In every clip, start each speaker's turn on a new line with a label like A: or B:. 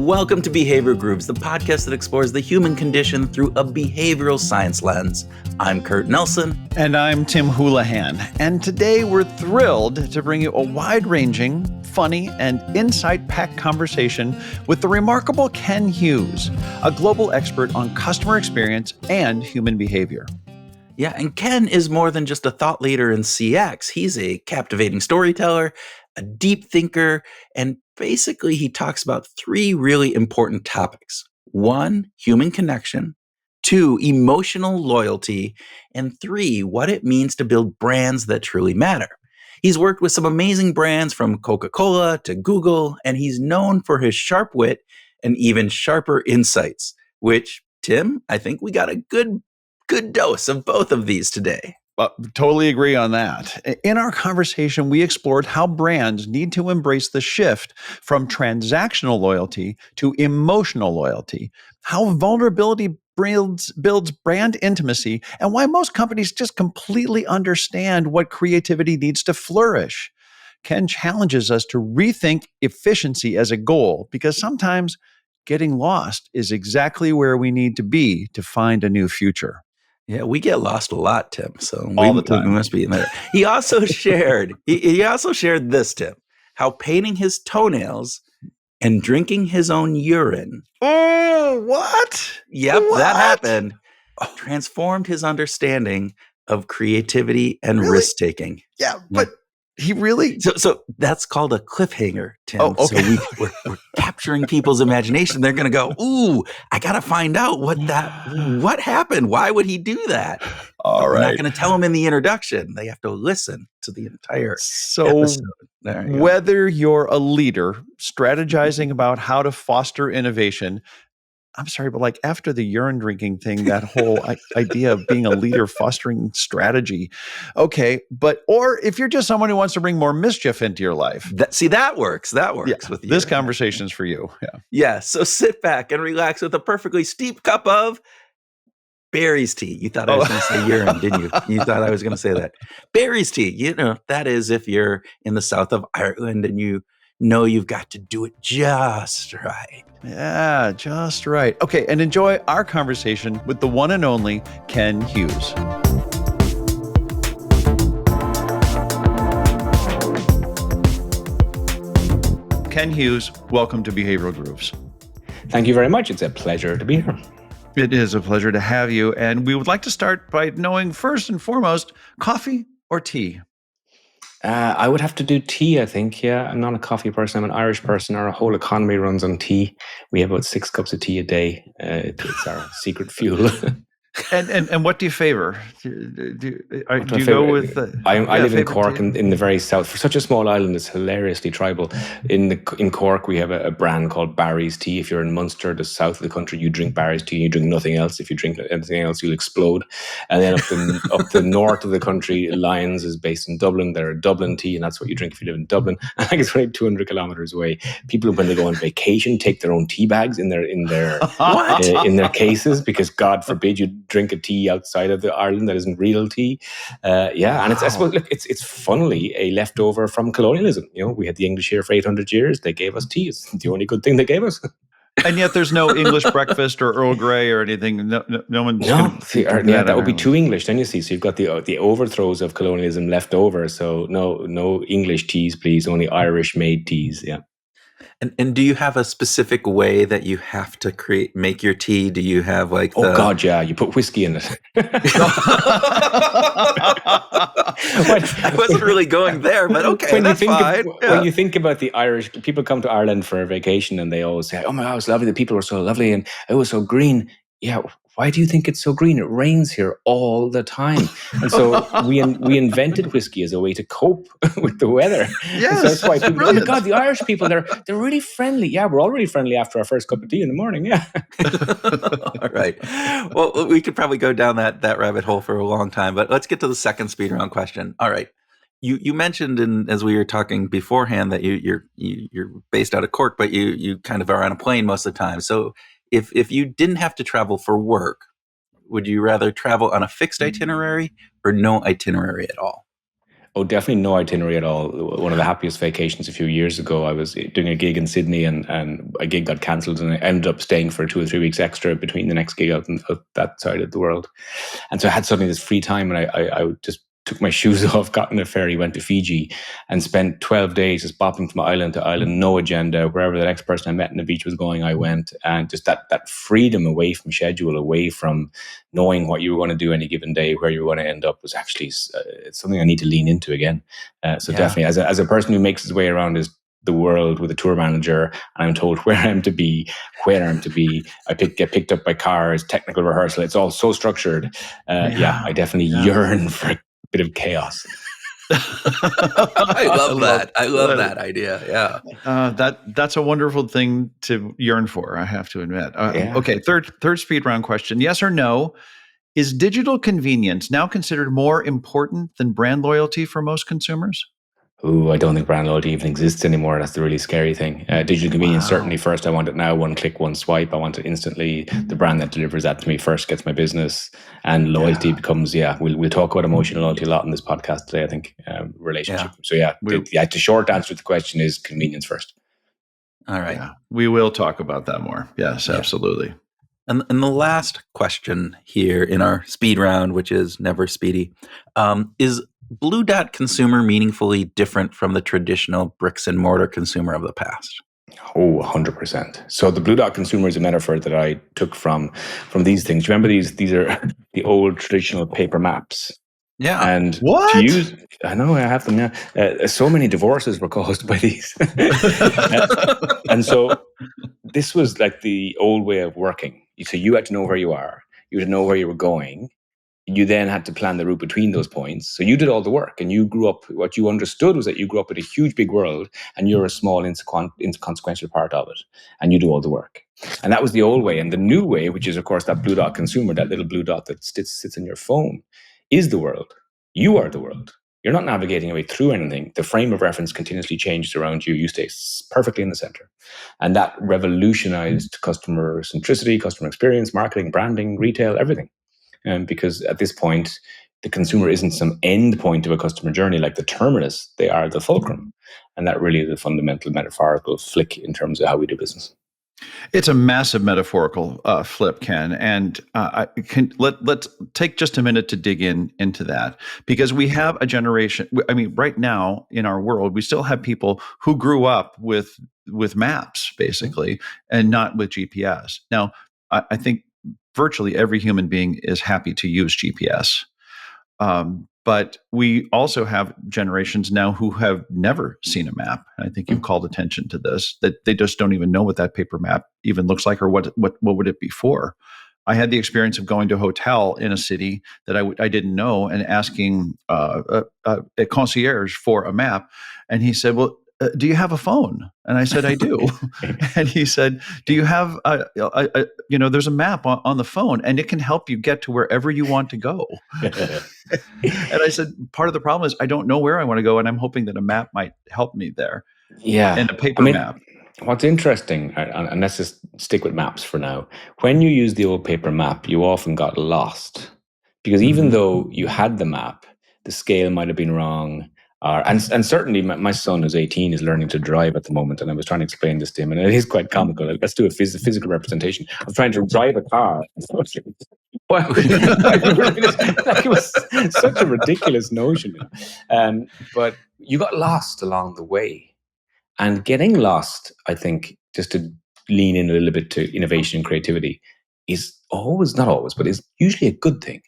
A: Welcome to Behavior Grooves, the podcast that explores the human condition through a behavioral science lens. I'm Kurt Nelson.
B: And I'm Tim Houlihan. And today we're thrilled to bring you a wide-ranging, funny, and insight-packed conversation with the remarkable Ken Hughes, a global expert on customer experience and human behavior.
A: Yeah, and Ken is more than just a thought leader in CX. He's a captivating storyteller, a deep thinker, and basically he talks about three really important topics. 1, human connection. 2, emotional loyalty. And 3, what it means to build brands that truly matter. He's worked with some amazing brands from Coca-Cola to Google, and he's known for his sharp wit and even sharper insights, which, Tim, I think we got a good dose of both of these today.
B: Totally agree on that. In our conversation, we explored how brands need to embrace the shift from transactional loyalty to emotional loyalty, how vulnerability builds brand intimacy, and why most companies just completely understand what creativity needs to flourish. Ken challenges us to rethink efficiency as a goal, because sometimes getting lost is exactly where we need to be to find a new future.
A: Yeah, we get lost a lot, Tim. So
B: all the time.
A: We must be in there. He also shared this, Tim, how painting his toenails and drinking his own urine.
B: Oh, what?
A: Yep,
B: what?
A: That happened. Transformed his understanding of creativity and
B: Really?
A: risk-taking.
B: Yeah, but he really...
A: So that's called a cliffhanger, Tim.
B: Oh, okay.
A: So we're capturing people's imagination. They're going to go, ooh, I got to find out what happened. Why would he do that?
B: All right.
A: We're not going to tell them in the introduction. They have to listen to the entire episode.
B: Whether you're a leader strategizing about how to foster innovation, I'm sorry, but after the urine drinking thing, that whole idea of being a leader fostering strategy. Okay. Or if you're just someone who wants to bring more mischief into your life.
A: That works. That works with you.
B: This conversation's for you. Yeah.
A: Yeah. So sit back and relax with a perfectly steep cup of Barry's tea. You thought I was going to say urine, didn't you? You thought I was going to say that. Barry's tea. That is if you're in the south of Ireland and you know you've got to do it just right.
B: Yeah, just right. Okay, and enjoy our conversation with the one and only Ken Hughes. Ken Hughes, welcome to Behavioral Grooves.
C: Thank you very much. It's a pleasure to be here.
B: It is a pleasure to have you. And we would like to start by knowing first and foremost, coffee or tea?
C: I would have to do tea, I think. Yeah, I'm not a coffee person. I'm an Irish person. Our whole economy runs on tea. We have about 6 cups of tea a day. It's our secret fuel.
B: And what do you favor? Do you go with?
C: I live in Cork, in the very south. For such a small island, it's hilariously tribal. In Cork, we have a brand called Barry's Tea. If you're in Munster, the south of the country, you drink Barry's Tea. You drink nothing else. If you drink anything else, you'll explode. And then up the north of the country, Lyons is based in Dublin. They're a Dublin tea, and that's what you drink if you live in Dublin. I think it's only 200 kilometers away. People, when they go on vacation, take their own tea bags in their cases, because God forbid you drink a tea outside of Ireland that isn't real tea. And it's, I suppose, look, it's funnily a leftover from colonialism. We had the English here for 800 years. They gave us tea. It's the only good thing they gave us.
B: And yet there's no English breakfast or Earl Grey or anything. No one's
C: that would be too English. Then you see, so you've got the overthrows of colonialism left over. So no English teas, please. Only Irish made teas. Yeah.
A: And do you have a specific way that you have to make your tea? Do you have
C: God, yeah, you put whiskey in it.
A: I wasn't really going there, but okay, that's fine.
C: When you think about the Irish, people come to Ireland for a vacation and they always say, oh my God, it was lovely. The people were so lovely and it was so green. Yeah, why do you think it's so green? It rains here all the time. And so we invented whiskey as a way to cope with the weather.
B: Yes,
C: so that's why people, oh my God, the Irish people, they're really friendly. Yeah, we're all really friendly after our first cup of tea in the morning. Yeah.
A: All right. Well, we could probably go down that rabbit hole for a long time, but let's get to the second speed round question. All right. You mentioned as we were talking beforehand that you're based out of Cork, but you kind of are on a plane most of the time. So if you didn't have to travel for work, would you rather travel on a fixed itinerary or no itinerary at all?
C: Oh, definitely no itinerary at all. One of the happiest vacations a few years ago, I was doing a gig in Sydney, and a gig got cancelled, and I ended up staying for 2 or 3 weeks extra between the next gig out that side of the world. And so I had suddenly this free time, and I just took my shoes off, got on a ferry, went to Fiji, and spent 12 days just bopping from island to island, no agenda. Wherever the next person I met on the beach was going, I went. And just that freedom away from schedule, away from knowing what you were going to do any given day, where you were going to end up, was actually it's something I need to lean into again. So definitely, as a person who makes his way around the world with a tour manager, and I'm told where I'm to be, when I'm to be. I get picked up by cars, technical rehearsal. It's all so structured. I definitely yearn for a bit of chaos.
A: I love that. I love that idea. Yeah.
B: That's a wonderful thing to yearn for, I have to admit. Okay, third speed round question. Yes or no? Is digital convenience now considered more important than brand loyalty for most consumers?
C: Ooh, I don't think brand loyalty even exists anymore. That's the really scary thing. Digital convenience, certainly first. I want it now, one click, one swipe. I want it instantly. The brand that delivers that to me first gets my business. And loyalty becomes, we'll talk about emotional loyalty a lot in this podcast today, I think, relationship. So the short answer to the question is convenience first.
A: All right.
B: Yeah, we will talk about that more. Yes, absolutely.
A: And the last question here in our speed round, which is never speedy, is Blue Dot consumer meaningfully different from the traditional bricks and mortar consumer of the past?
C: Oh, 100%. So the Blue Dot consumer is a metaphor that I took from these things. Remember these are the old traditional paper maps.
A: Yeah.
C: And
B: what?
C: To use, I know I have them now. So many divorces were caused by these. And so this was like the old way of working. So you had to know where you are. You had to know where you were going. You then had to plan the route between those points. So you did all the work, and you grew up, what you understood was that you grew up in a huge, big world, and you're a small, inconsequential part of it, and you do all the work. And that was the old way. And the new way, which is, of course, that Blue Dot consumer, that little blue dot that sits in your phone, is the world. You are the world. You're not navigating your way through anything. The frame of reference continuously changes around you. You stay perfectly in the center. And that revolutionized customer centricity, customer experience, marketing, branding, retail, everything. Because at this point, the consumer isn't some end point of a customer journey like the terminus. They are the fulcrum. And that really is a fundamental metaphorical flick in terms of how we do business.
B: It's a massive metaphorical flip, Ken, and let's take just a minute to dig into that, because we have a generation. I mean, right now in our world, we still have people who grew up with maps, basically, and not with GPS. Now, I think virtually every human being is happy to use GPS. But we also have generations now who have never seen a map. I think you've called attention to this, that they just don't even know what that paper map even looks like, or what would it be for. I had the experience of going to a hotel in a city that I didn't know, and asking a concierge for a map. And he said, well, do you have a phone? And I said, I do. And he said, do you have there's a map on the phone, and it can help you get to wherever you want to go. And I said, part of the problem is I don't know where I want to go, and I'm hoping that a map might help me there.
C: Yeah.
B: And a paper map.
C: What's interesting, and let's just stick with maps for now. When you use the old paper map, you often got lost, because even though you had the map, the scale might have been wrong. And certainly my son, who's 18, is learning to drive at the moment. And I was trying to explain this to him, and it is quite comical. Let's do a physical representation. I'm trying to drive a car. Well, it was such a ridiculous notion. But you got lost along the way. And getting lost, I think, just to lean in a little bit to innovation and creativity, is always, not always, but is usually a good thing.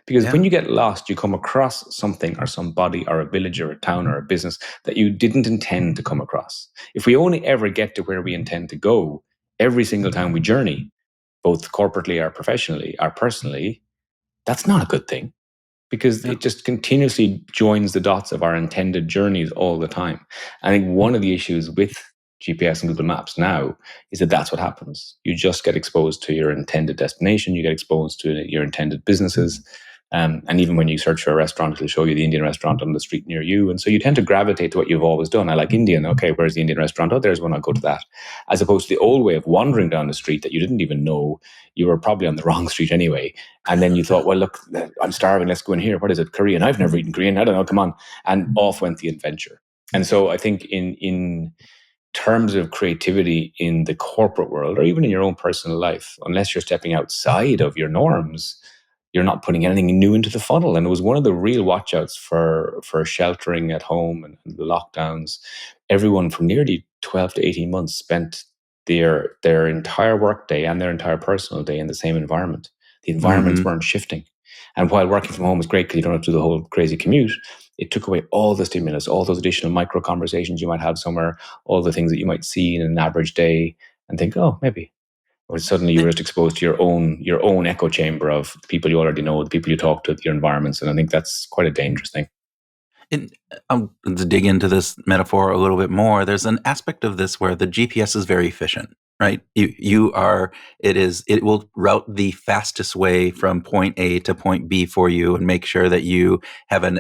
C: Because when you get lost, you come across something or somebody or a village or a town or a business that you didn't intend to come across. If we only ever get to where we intend to go every single time we journey, both corporately or professionally or personally, that's not a good thing, because it just continuously joins the dots of our intended journeys all the time. I think one of the issues with GPS and Google Maps now is that that's what happens. You just get exposed to your intended destination, you get exposed to your intended businesses, And even when you search for a restaurant, it'll show you the Indian restaurant on the street near you. And so you tend to gravitate to what you've always done. I like Indian. Okay, where's the Indian restaurant? Oh, there's one. I'll go to that. As opposed to the old way of wandering down the street that you didn't even know you were probably on the wrong street anyway. And then you thought, well, look, I'm starving. Let's go in here. What is it? Korean. I've never eaten Korean. I don't know. Come on. And off went the adventure. And so I think in terms of creativity in the corporate world or even in your own personal life, unless you're stepping outside of your norms, you're not putting anything new into the funnel. And it was one of the real watchouts for sheltering at home and the lockdowns. Everyone from nearly 12 to 18 months spent their entire work day and their entire personal day in the same environment. The environments weren't shifting. And while working from home is great because you don't have to do the whole crazy commute, it took away all the stimulus, all those additional micro conversations you might have somewhere, all the things that you might see in an average day and think, oh, maybe. Or suddenly you were just exposed to your own echo chamber of people you already know, the people you talk to, your environments. And I think that's quite a dangerous thing.
A: To dig into this metaphor a little bit more, there's an aspect of this where the GPS is very efficient, right? It will route the fastest way from point A to point B for you and make sure that you have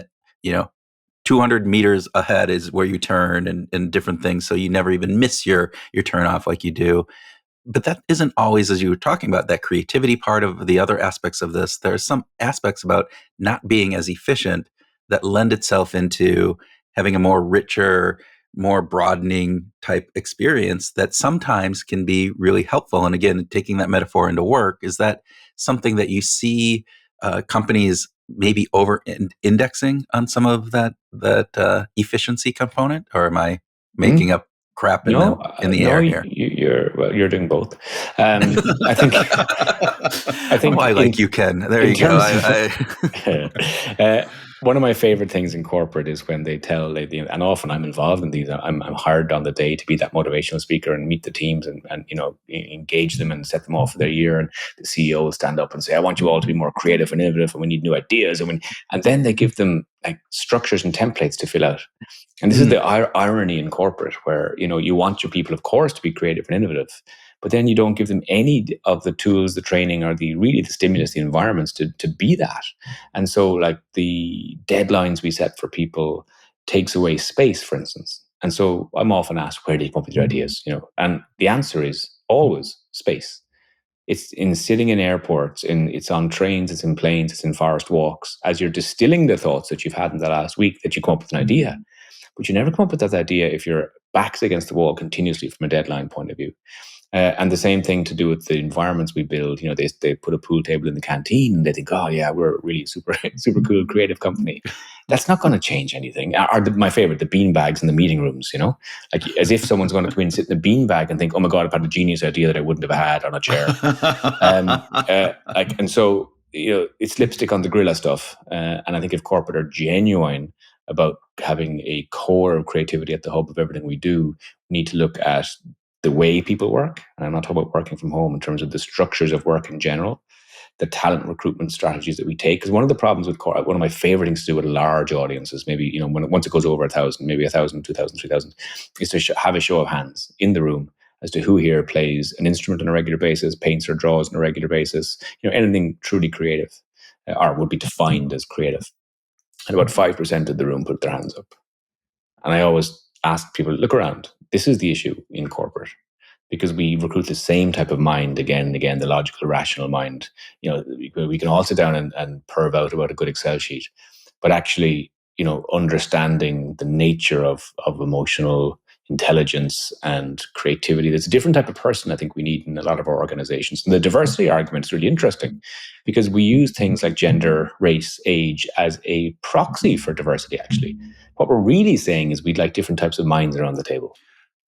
A: 200 meters ahead is where you turn and different things. So you never even miss your turn off like you do. But that isn't always, as you were talking about, that creativity part of the other aspects of this. There are some aspects about not being as efficient that lend itself into having a more richer, more broadening type experience that sometimes can be really helpful. And again, taking that metaphor into work, is that something that you see companies maybe over indexing on some of that efficiency component? Or am I making up crap in the air here?
C: You're doing both. I think.
A: I like you, Ken. There you go.
C: One of my favorite things in corporate is when they tell, and often I'm involved in these. I'm hired on the day to be that motivational speaker and meet the teams and engage them and set them off for their year. And the CEO will stand up and say, "I want you all to be more creative and innovative, and we need new ideas." And then they give them like structures and templates to fill out. And this is the irony in corporate, where you want your people, of course, to be creative and innovative, but then you don't give them any of the tools, the training, or the stimulus, the environments to be that. And so, like, the deadlines we set for people takes away space, for instance. And so I'm often asked, where do you come up with your ideas? And the answer is always space. It's in sitting in airports, it's on trains, it's in planes, it's in forest walks. As you're distilling the thoughts that you've had in the last week, that you come up with an idea. But you never come up with that idea if your back's against the wall continuously from a deadline point of view. And the same thing to do with the environments we build. They put a pool table in the canteen and they think, oh yeah, we're a really super cool creative company. That's not going to change anything. My favorite, the bean bags in the meeting rooms, like as if someone's going to come in and sit in a bean bag and think, oh my God, I've had a genius idea that I wouldn't have had on a chair. And so, it's lipstick on the gorilla stuff. And I think if corporate are genuine about having a core of creativity at the hub of everything we do, we need to look at the way people work. And I'm not talking about working from home in terms of the structures of work in general, the talent recruitment strategies that we take. Because one of the problems with one of my favorite things to do with large audiences, maybe, once it goes over 1,000, maybe 1,000, 2,000, 3,000, is to have a show of hands in the room as to who here plays an instrument on a regular basis, paints or draws on a regular basis, anything truly creative or would be defined as creative. And about 5% of the room put their hands up. And I always ask people, look around. This is the issue in corporate, because we recruit the same type of mind again and again, the logical, rational mind. We can all sit down and perv out about a good Excel sheet, but actually, understanding the nature of emotional intelligence and creativity. There's a different type of person I think we need in a lot of our organizations. And the diversity argument is really interesting because we use things like gender, race, age as a proxy for diversity, actually. What we're really saying is we'd like different types of minds around the table.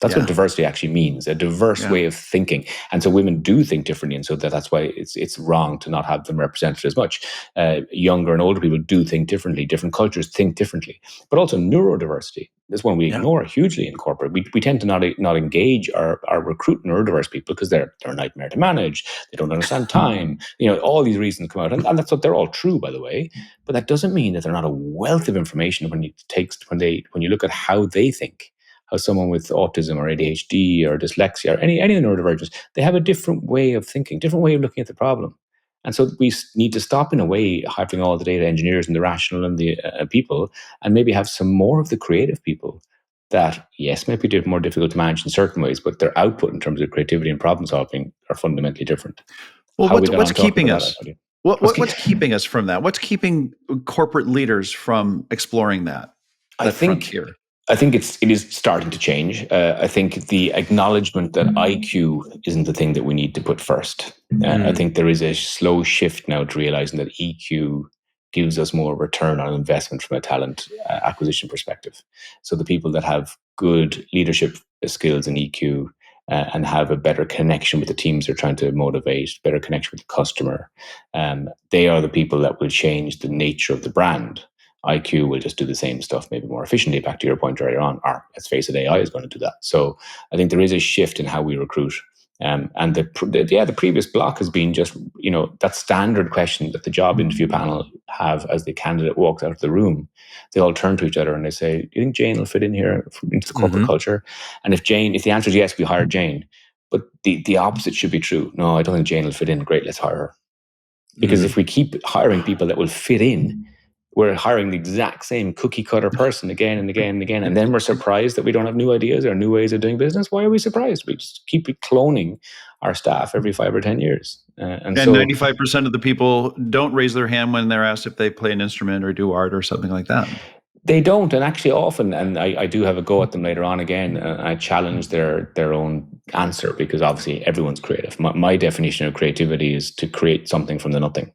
C: That's what diversity actually means, a diverse way of thinking. And so women do think differently. And so that's why it's wrong to not have them represented as much. Younger and older people do think differently. Different cultures think differently. But also neurodiversity is one we ignore hugely in corporate. We tend to not engage our recruit neurodiverse people because they're a nightmare to manage. They don't understand time. All these reasons come out. And that's what they're all true, by the way. But that doesn't mean that they're not a wealth of information when you look at how they think. How someone with autism or ADHD or dyslexia or any neurodivergence, they have a different way of thinking, different way of looking at the problem. And so we need to stop, in a way, having all the data engineers and the rational and the people, and maybe have some more of the creative people that, yes, might be more difficult to manage in certain ways, but their output in terms of creativity and problem solving are fundamentally different.
B: Well,
C: How we got
B: what's
C: on talking
B: keeping
C: about
B: us?
C: that?
B: What's keeping us from that? What's keeping corporate leaders from exploring that frontier?
C: I think it is starting to change. I think the acknowledgement that IQ isn't the thing that we need to put first. I think there is a slow shift now to realizing that EQ gives us more return on investment from a talent acquisition perspective. So the people that have good leadership skills in EQ and have a better connection with the teams they're trying to motivate, better connection with the customer, they are the people that will change the nature of the brand. IQ will just do the same stuff, maybe more efficiently, back to your point earlier on. Or, let's face it, AI is going to do that. So I think there is a shift in how we recruit. And the previous block has been just, that standard question that the job interview panel have as the candidate walks out of the room. They all turn to each other and they say, do you think Jane will fit in here into the corporate culture? And if the answer is yes, we hire Jane. But the opposite should be true. No, I don't think Jane will fit in. Great, let's hire her. Because if we keep hiring people that will fit in, we're hiring the exact same cookie cutter person again and again and again. And then we're surprised that we don't have new ideas or new ways of doing business. Why are we surprised? We just keep cloning our staff every 5 or 10 years.
B: And so 95% of the people don't raise their hand when they're asked if they play an instrument or do art or something like that.
C: They don't, and actually often, and I do have a go at them later on again, I challenge their own answer, because obviously everyone's creative. My definition of creativity is to create something from the nothing.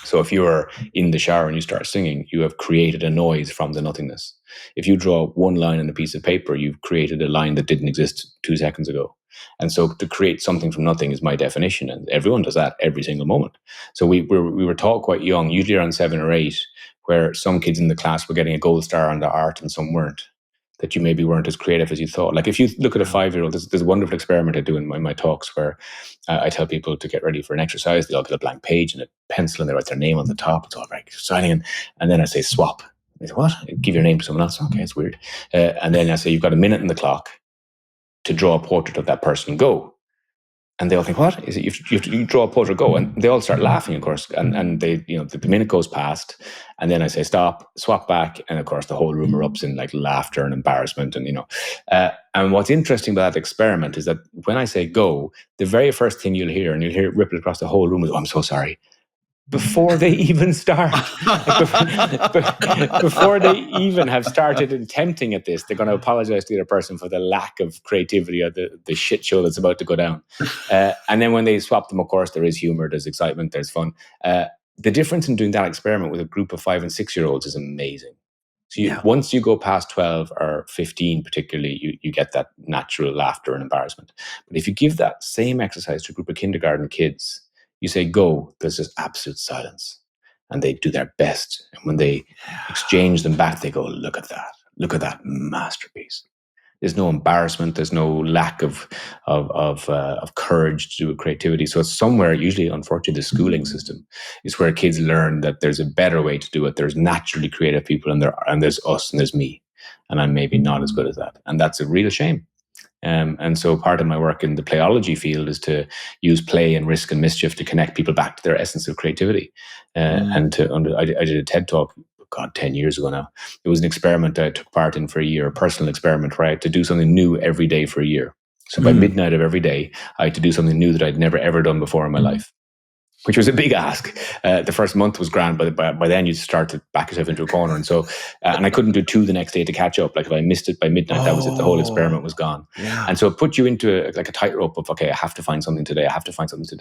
C: So if you're in the shower and you start singing, you have created a noise from the nothingness. If you draw one line on a piece of paper, you've created a line that didn't exist 2 seconds ago. And so to create something from nothing is my definition. And everyone does that every single moment. So we were taught quite young, usually around 7 or 8, where some kids in the class were getting a gold star on the art and some weren't. That you maybe weren't as creative as you thought. Like if you look at a 5-year-old, there's a wonderful experiment I do in my talks where I tell people to get ready for an exercise. They all get a blank page and a pencil and they write their name on the top. It's all very exciting. And then I say, swap. They say, what? Give your name to someone else. Okay, it's weird. And then I say, you've got a minute on the clock to draw a portrait of that person. Go. And they all think, what is it? You draw a portrait, go. And they all start laughing, of course. And they, the minute goes past. And then I say, stop, swap back. And of course, the whole room erupts in like laughter and embarrassment. And, and what's interesting about that experiment is that when I say go, the very first thing you'll hear, and you'll hear it ripple across the whole room, is, oh, I'm so sorry. Before they even start, before they even have started attempting at this, they're going to apologize to the other person for the lack of creativity or the shit show that's about to go down. And then when they swap them, of course, there is humor, there's excitement, there's fun. The difference in doing that experiment with a group of 5 and 6-year-olds is amazing. So once you go past 12 or 15, particularly, you get that natural laughter and embarrassment. But if you give that same exercise to a group of kindergarten kids, you say, go, there's just absolute silence. And they do their best. And when they exchange them back, they go, look at that masterpiece. There's no embarrassment. There's no lack of courage to do with creativity. So it's somewhere, usually, unfortunately, the schooling system is where kids learn that there's a better way to do it. There's naturally creative people, and there's us, and there's me. And I'm maybe not as good as that. And that's a real shame. And so part of my work in the playology field is to use play and risk and mischief to connect people back to their essence of creativity. I did a TED talk, 10 years ago now. It was an experiment I took part in for a year, a personal experiment where I had to do something new every day for a year. So by midnight of every day, I had to do something new that I'd never ever done before in my life, which was a big ask. The first month was grand, but by then you start to back yourself into a corner. And so, and I couldn't do 2 the next day to catch up. Like if I missed it by midnight, that was it. The whole experiment was gone. Yeah. And so it put you into a tightrope of, okay, I have to find something today.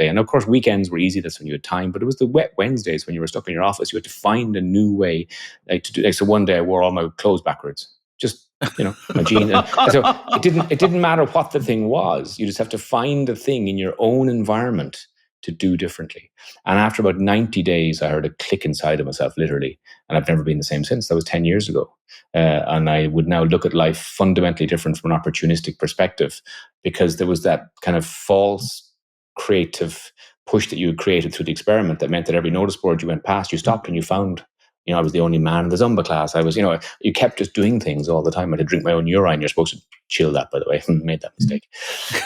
C: And of course, weekends were easy. That's when you had time. But it was the wet Wednesdays when you were stuck in your office. You had to find a new way to do. So one day I wore all my clothes backwards. Just, my jeans. And so it didn't matter what the thing was. You just have to find the thing in your own environment to do differently. And after about 90 days, I heard a click inside of myself, literally. And I've never been the same since. That was 10 years ago. And I would now look at life fundamentally different from an opportunistic perspective, because there was that kind of false creative push that you had created through the experiment that meant that every notice board you went past, you stopped and you found I was the only man in the Zumba class. I was, you kept just doing things all the time. I had to drink my own urine. You're supposed to chill that, by the way. Made that mistake.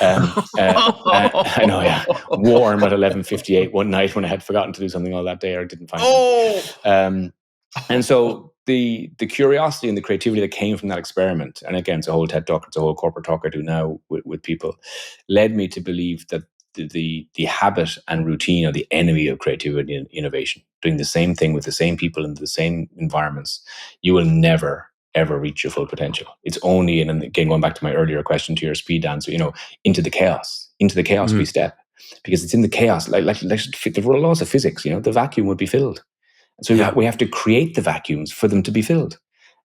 C: I know, yeah. Warm at 11:58 one night when I had forgotten to do something all that day or didn't find time. And so the curiosity and the creativity that came from that experiment, and again, it's a whole TED talk, it's a whole corporate talk I do now with people, led me to believe that the habit and routine are the enemy of creativity and innovation. Doing the same thing with the same people in the same environments, you will never ever reach your full potential. It's only, and again, going back to my earlier question to your speed answer, into the chaos we step, because it's in the chaos, like the laws of physics, the vacuum would be filled. So we have to create the vacuums for them to be filled.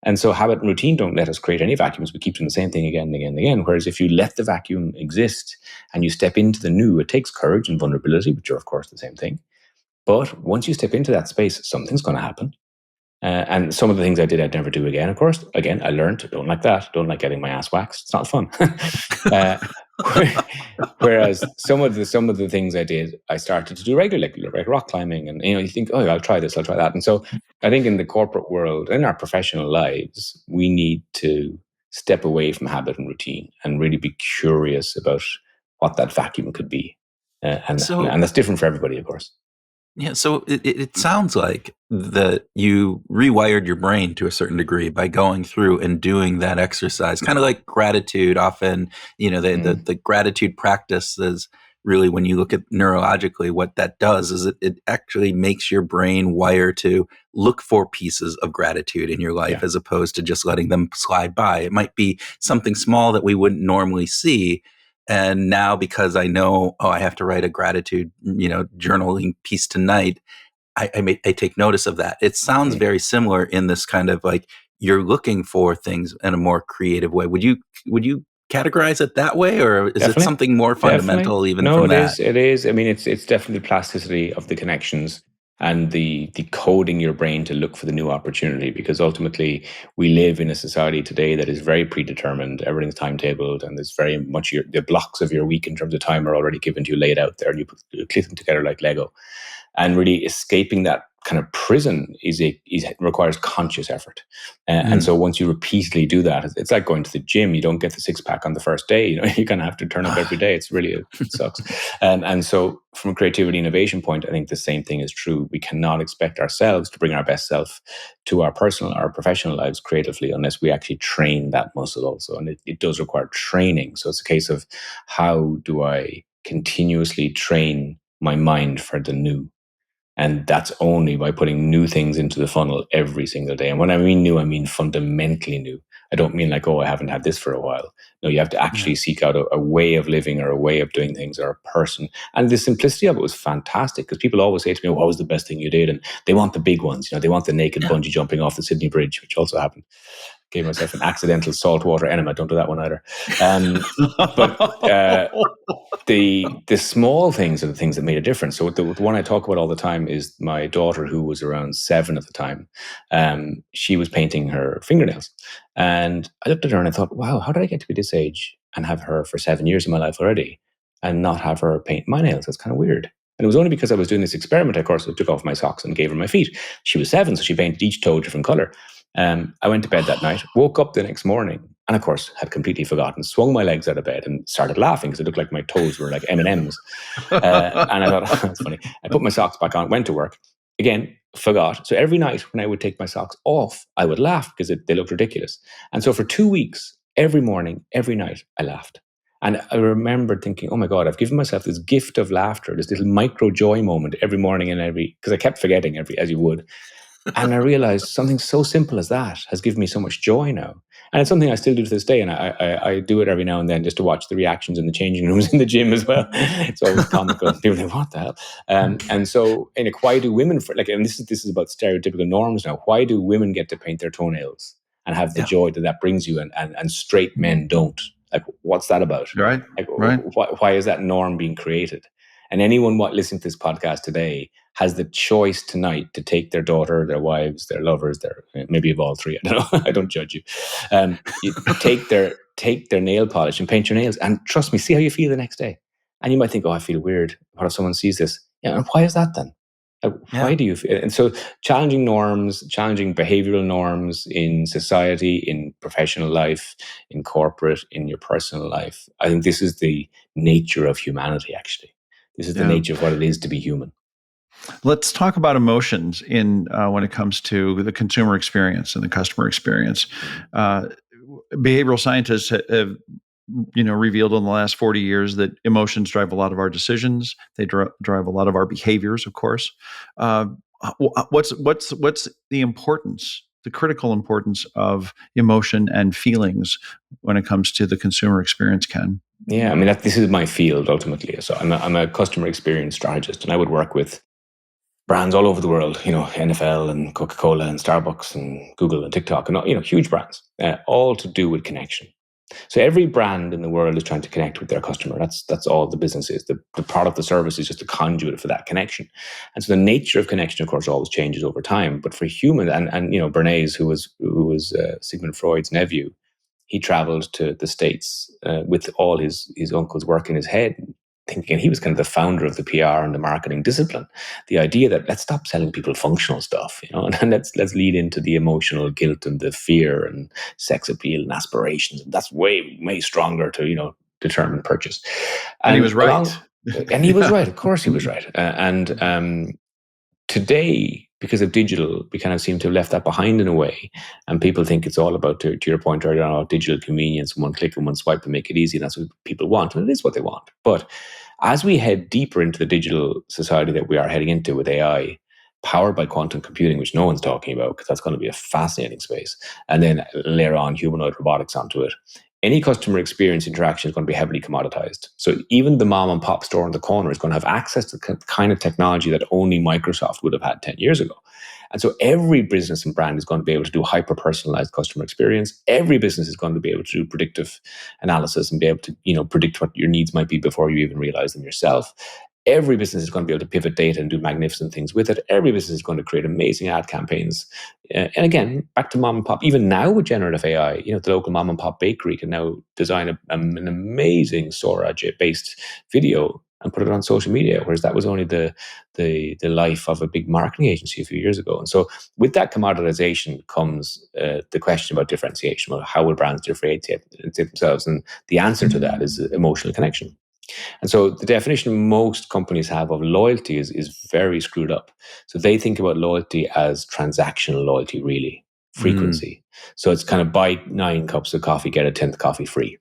C: And so habit and routine don't let us create any vacuums. We keep doing the same thing again and again and again. Whereas if you let the vacuum exist and you step into the new, it takes courage and vulnerability, which are, of course, the same thing. But once you step into that space, something's going to happen. And some of the things I did, I'd never do again. Of course, again, I learned, don't like that. Don't like getting my ass waxed. It's not fun. Whereas some of the things I did, I started to do regularly, like rock climbing, and you think, oh, I'll try this, I'll try that. And so I think in the corporate world, in our professional lives, we need to step away from habit and routine and really be curious about what that vacuum could be. And that's different for everybody, of course.
A: Yeah, so it sounds like that you rewired your brain to a certain degree by going through and doing that exercise, kind of like gratitude. Often, the gratitude practice is really, when you look at neurologically, what that does is it actually makes your brain wire to look for pieces of gratitude in your life, as opposed to just letting them slide by. It might be something small that we wouldn't normally see. And now, because I know, I have to write a gratitude, journaling piece tonight, I take notice of that. It sounds very similar in this kind of like, you're looking for things in a more creative way. Would you categorize it that way, or is it something more fundamental even from that?
C: No, it is. I mean, it's definitely the plasticity of the connections and the coding your brain to look for the new opportunity, because ultimately we live in a society today that is very predetermined. Everything's timetabled, and there's very much the blocks of your week in terms of time are already given to you, laid out there, and you click them together like Lego. And really escaping that kind of prison requires conscious effort. And so once you repeatedly do that, it's like going to the gym. You don't get the six pack on the first day. You kind of have to turn up every day. It sucks. And so from a creativity innovation point, I think the same thing is true. We cannot expect ourselves to bring our best self to our professional lives creatively unless we actually train that muscle also. And it does require training. So it's a case of, how do I continuously train my mind for the new? And that's only by putting new things into the funnel every single day. And when I mean new, I mean fundamentally new. I don't mean like, I haven't had this for a while. No, you have to actually seek out a way of living or a way of doing things or a person. And the simplicity of it was fantastic, because people always say to me, what was the best thing you did? And they want the big ones. They want the naked bungee jumping off the Sydney Bridge, which also happened. Gave myself an accidental saltwater enema. Don't do that one either. But the small things are the things that made a difference. So the one I talk about all the time is my daughter, who was around 7 at the time. She was painting her fingernails. And I looked at her and I thought, wow, how did I get to be this age and have her for 7 years of my life already and not have her paint my nails? That's kind of weird. And it was only because I was doing this experiment, of course, I took off my socks and gave her my feet. She was 7, so she painted each toe a different color. I went to bed that night, woke up the next morning, and of course had completely forgotten, swung my legs out of bed and started laughing because it looked like my toes were like M&Ms. And I thought, that's funny. I put my socks back on, went to work. Again, forgot. So every night when I would take my socks off, I would laugh because they looked ridiculous. And so for 2 weeks, every morning, every night, I laughed. And I remember thinking, oh my God, I've given myself this gift of laughter, this little micro joy moment every morning because I kept forgetting as you would. And I realized something so simple as that has given me so much joy now. And it's something I still do to this day. And I do it every now and then just to watch the reactions in the changing rooms in the gym as well. It's always comical. People think, what the hell? And so, why do women, and this is about stereotypical norms now, why do women get to paint their toenails and have the joy that brings you and straight men don't? Like, what's that about?
B: Right.
C: Why is that norm being created? And anyone listening to this podcast today has the choice tonight to take their daughter, their wives, their lovers, maybe of all three. I don't know. I don't judge you. You take their nail polish and paint your nails, and trust me, see how you feel the next day. And you might think, I feel weird. What if someone sees this? Yeah, and why is that then? Why do you feel? And so challenging norms, challenging behavioral norms in society, in professional life, in corporate, in your personal life. I think this is the nature of humanity, actually. This is the nature of what it is to be human.
B: Let's talk about emotions in when it comes to the consumer experience and the customer experience. Behavioral scientists have revealed in the last 40 years that emotions drive a lot of our decisions. They drive a lot of our behaviors, of course. What's the importance, the critical importance of emotion and feelings when it comes to the consumer experience, Ken?
C: Yeah, I mean, this is my field ultimately. So I'm a customer experience strategist, and I would work with brands all over the world, NFL and Coca-Cola and Starbucks and Google and TikTok and, huge brands, all to do with connection. So every brand in the world is trying to connect with their customer. That's all the business is. The product, the service is just a conduit for that connection. And so the nature of connection, of course, always changes over time. But for humans, and Bernays, who was Sigmund Freud's nephew, he traveled to the States with all his uncle's work in his head, thinking he was kind of the founder of the PR and the marketing discipline. The idea that let's stop selling people functional stuff, and let's lead into the emotional guilt and the fear and sex appeal and aspirations. That's way stronger to determine purchase.
B: And he was right.
C: And he was right. Of course, he was right. Today, because of digital, we kind of seem to have left that behind in a way. And people think it's all about, to your point earlier, about digital convenience, one click and one swipe and make it easy. And that's what people want. And it is what they want. But as we head deeper into the digital society that we are heading into with AI, powered by quantum computing, which no one's talking about, because that's going to be a fascinating space, and then layer on humanoid robotics onto it, any customer experience interaction is going to be heavily commoditized. So even the mom and pop store in the corner is going to have access to the kind of technology that only Microsoft would have had 10 years ago. And so every business and brand is going to be able to do hyper-personalized customer experience. Every business is going to be able to do predictive analysis and be able to, predict what your needs might be before you even realize them yourself. Every business is going to be able to pivot data and do magnificent things with it. Every business is going to create amazing ad campaigns. And again, back to mom and pop, even now with generative AI, the local mom and pop bakery can now design an amazing Sora-based video and put it on social media, whereas that was only the life of a big marketing agency a few years ago. And so with that commoditization comes the question about differentiation. Well, how will brands differentiate themselves? And the answer to that is emotional connection. And so the definition most companies have of loyalty is very screwed up. So they think about loyalty as transactional loyalty, really, frequency. So it's kind of buy 9 cups of coffee, get a 10th coffee free.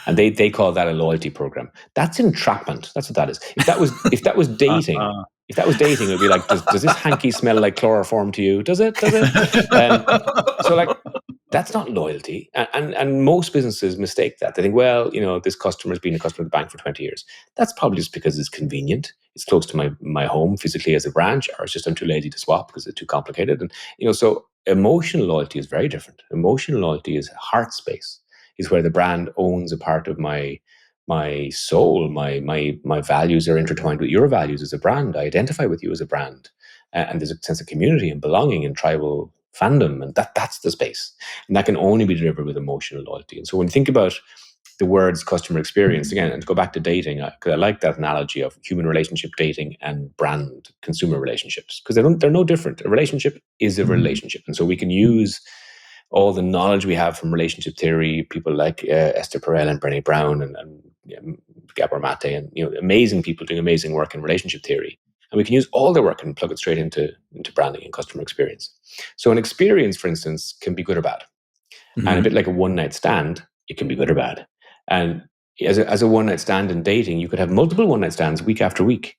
C: And they call that a loyalty program. That's entrapment. That's what that is. If that was dating, if that was dating, it would be like, does this hanky smell like chloroform to you? Does it? So that's not loyalty. And most businesses mistake that. They think, well, this customer has been a customer of the bank for 20 years. That's probably just because it's convenient. It's close to my home physically as a branch, or it's just I'm too lazy to swap because it's too complicated. And, so emotional loyalty is very different. Emotional loyalty is heart space. Is where the brand owns a part of my soul, my values are intertwined with your values as a brand. I identify with you as a brand, and there's a sense of community and belonging and tribal fandom, and that's the space, and that can only be delivered with emotional loyalty. And so when you think about the words customer experience again, and to go back to dating, because I like that analogy of human relationship dating and brand consumer relationships, because they're no different. A relationship is a relationship, and so we can use all the knowledge we have from relationship theory, people like Esther Perel and Brené Brown and Gabor Mate, and amazing people doing amazing work in relationship theory. And we can use all their work and plug it straight into branding and customer experience. So an experience, for instance, can be good or bad. Mm-hmm. And a bit like a one-night stand, it can be good or bad. And as a one-night stand in dating, you could have multiple one-night stands week after week.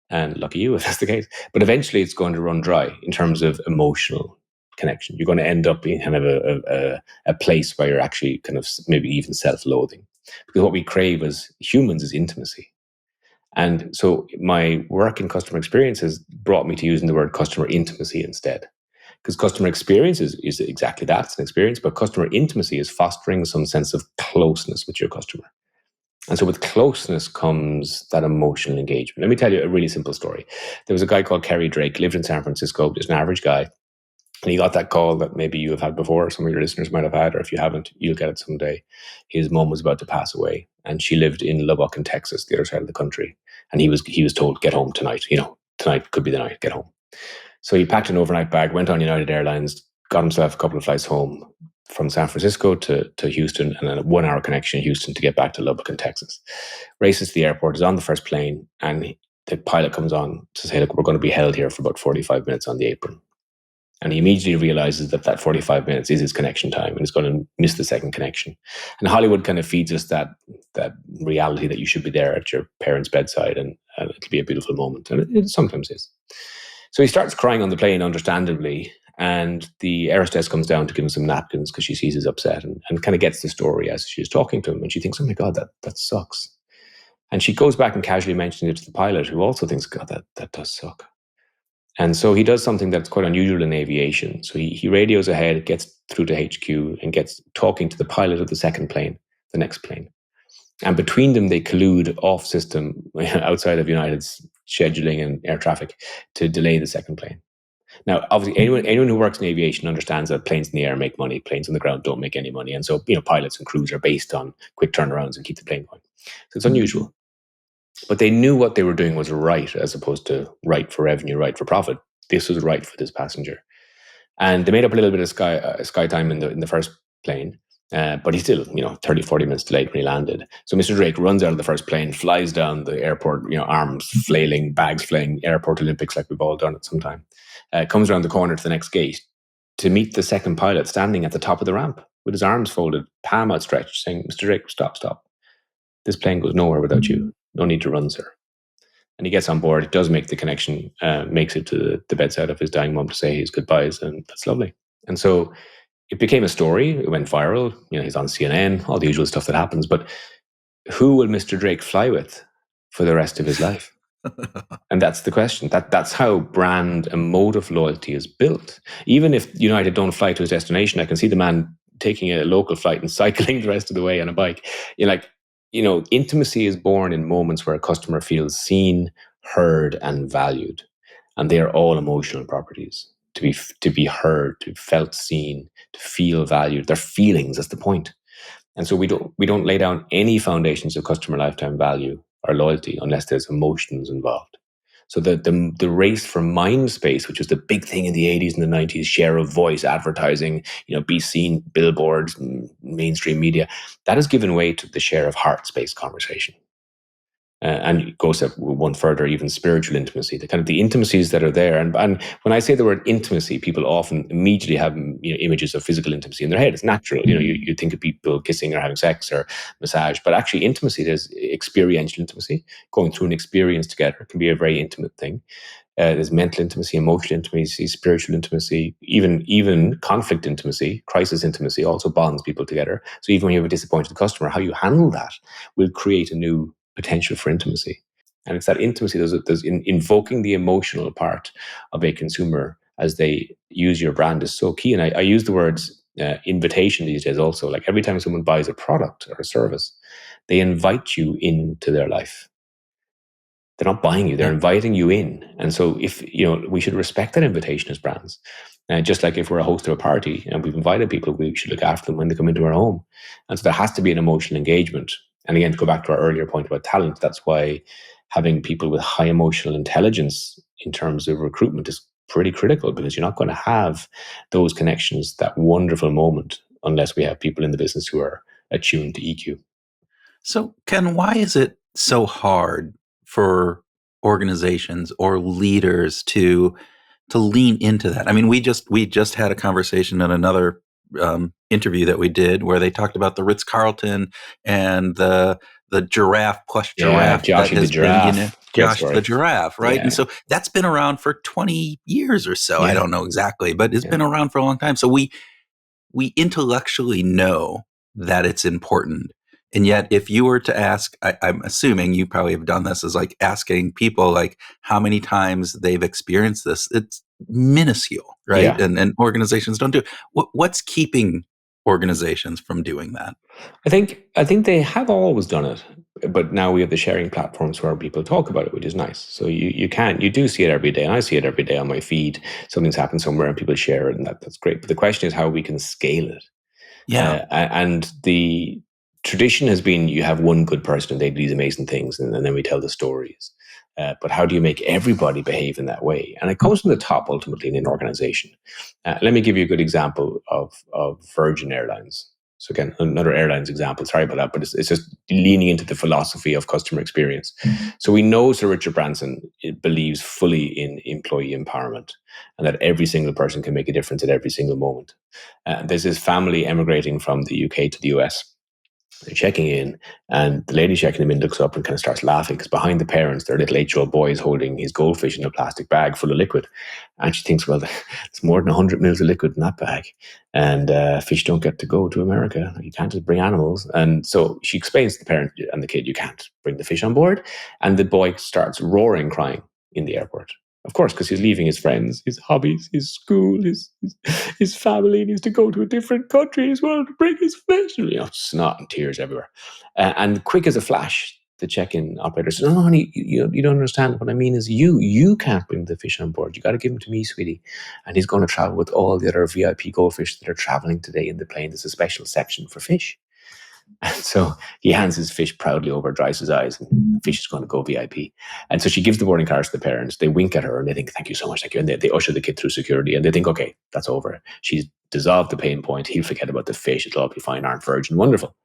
C: And lucky you if that's the case. But eventually it's going to run dry in terms of emotional connection. You're going to end up being kind of a place where you're actually kind of maybe even self-loathing. Because what we crave as humans is intimacy. And so my work in customer experience has brought me to using the word customer intimacy instead. Because customer experience is exactly that. It's an experience, but customer intimacy is fostering some sense of closeness with your customer. And so with closeness comes that emotional engagement. Let me tell you a really simple story. There was a guy called Kerry Drake, lived in San Francisco, just an average guy. And he got that call that maybe you have had before, some of your listeners might have had, or if you haven't, you'll get it someday. His mom was about to pass away, and she lived in Lubbock in Texas, the other side of the country. And he was told, get home tonight, tonight could be the night, get home. So he packed an overnight bag, went on United Airlines, got himself a couple of flights home from San Francisco to Houston, and then a 1 hour connection in Houston to get back to Lubbock in Texas. Races to the airport, is on the first plane, and the pilot comes on to say, look, we're going to be held here for about 45 minutes on the apron. And he immediately realizes that 45 minutes is his connection time and he's going to miss the second connection. And Hollywood kind of feeds us that reality that you should be there at your parents' bedside and it'll be a beautiful moment. And it sometimes is. So he starts crying on the plane, understandably. And the air hostess comes down to give him some napkins because she sees he's upset and kind of gets the story as she's talking to him. And she thinks, oh my God, that sucks. And she goes back and casually mentions it to the pilot, who also thinks, God, that does suck. And so he does something that's quite unusual in aviation. So he radios ahead, gets through to HQ, and gets talking to the pilot of the second plane, the next plane. And between them, they collude off system, outside of United's scheduling and air traffic, to delay the second plane. Now, obviously, anyone who works in aviation understands that planes in the air make money, planes on the ground don't make any money. And so, pilots and crews are based on quick turnarounds and keep the plane going. So it's unusual. But they knew what they were doing was right, as opposed to right for revenue, right for profit. This was right for this passenger. And they made up a little bit of sky time in the first plane. But he's still, 30, 40 minutes delayed when he landed. So Mr. Drake runs out of the first plane, flies down the airport, arms flailing, bags flying, airport Olympics like we've all done at some time. Comes around the corner to the next gate to meet the second pilot standing at the top of the ramp with his arms folded, palm outstretched, saying, Mr. Drake, stop. This plane goes nowhere without you. No need to run, sir. And he gets on board, does make the connection, makes it to the bedside of his dying mum to say his goodbyes, and that's lovely. And so it became a story. It went viral. He's on CNN, all the usual stuff that happens. But who will Mr. Drake fly with for the rest of his life? And that's the question. That's how brand emotive loyalty is built. Even if United don't fly to his destination, I can see the man taking a local flight and cycling the rest of the way on a bike. Intimacy is born in moments where a customer feels seen, heard, and valued. And they are all emotional properties. To be heard, to be felt seen, to feel valued. They're feelings, that's the point. And so we don't lay down any foundations of customer lifetime value or loyalty unless there's emotions involved. So the race for mind space, which was the big thing in the 80s and the 90s, share of voice, advertising, be seen, billboards, mainstream media, that has given way to the share of heart space conversation. And it goes up one further, even spiritual intimacy, the kind of the intimacies that are there. And when I say the word intimacy, people often immediately have images of physical intimacy in their head. It's natural. You think of people kissing or having sex or massage, but actually intimacy, there's experiential intimacy. Going through an experience together can be a very intimate thing. There's mental intimacy, emotional intimacy, spiritual intimacy, even conflict intimacy, crisis intimacy also bonds people together. So even when you have a disappointed customer, how you handle that will create a new potential for intimacy. And it's that intimacy, there's invoking the emotional part of a consumer as they use your brand is so key. And I use the words invitation these days also. Like every time someone buys a product or a service, they invite you into their life. They're not buying you, they're inviting you in. And so we should respect that invitation as brands. Just like if we're a host of a party and we've invited people, we should look after them when they come into our home. And so there has to be an emotional engagement. And again, to go back to our earlier point about talent, that's why having people with high emotional intelligence in terms of recruitment is pretty critical, because you're not going to have those connections, that wonderful moment, unless we have people in the business who are attuned to EQ.
A: So, Ken, why is it so hard for organizations or leaders to lean into that? I mean, we just had a conversation in another interview that we did where they talked about the Ritz-Carlton and the giraffe plush giraffe.
C: Josh the giraffe.
A: Josh the giraffe, right?
C: Yeah.
A: And so that's been around for 20 years or so. Yeah. I don't know exactly, but it's been around for a long time. So we intellectually know that it's important. And yet, if you were to ask, I'm assuming you probably have done this, is like asking people like how many times they've experienced this. It's minuscule, right?
C: Yeah.
A: And organizations don't do it. What's keeping organizations from doing that?
C: I think they have always done it, but now we have the sharing platforms where people talk about it, which is nice. So you do see it every day, and I see it every day on my feed. Something's happened somewhere and people share it, and that's great. But the question is how we can scale it.
A: Yeah.
C: And the tradition has been you have one good person and they do these amazing things, and then we tell the stories. But how do you make everybody behave in that way? And it comes from the top ultimately in an organization. Let me give you a good example of Virgin Airlines. So again, another airlines example. Sorry about that, but it's just leaning into the philosophy of customer experience. So we know Sir Richard Branson believes fully in employee empowerment and that every single person can make a difference at every single moment. There's this family emigrating from the UK to the US. They're checking in, and the lady checking them in looks up and kind of starts laughing because behind the parents, their little 8-year-old boy is holding his goldfish in a plastic bag full of liquid. And she thinks, well, there's more than 100 mils of liquid in that bag. And fish don't get to go to America. You can't just bring animals. And so she explains to the parent and the kid, you can't bring the fish on board. And the boy starts roaring, crying in the airport. Of course, because he's leaving his friends, his hobbies, his school, his family. He needs to go to a different country as well to bring his fish. And, snot and tears everywhere. And quick as a flash, the check-in operator says, "No, honey, you don't understand. What I mean is you can't bring the fish on board. You got to give him to me, sweetie. And he's going to travel with all the other VIP goldfish that are traveling today in the plane. There's a special section for fish." And so he hands his fish proudly over, dries his eyes, and the fish is going to go VIP. And so she gives the boarding cards to the parents. They wink at her and they think, thank you so much, thank you. And they usher the kid through security and they think, okay, that's over. She's dissolved the pain point. He'll forget about the fish. It'll all be fine, aren't Virgin? Wonderful.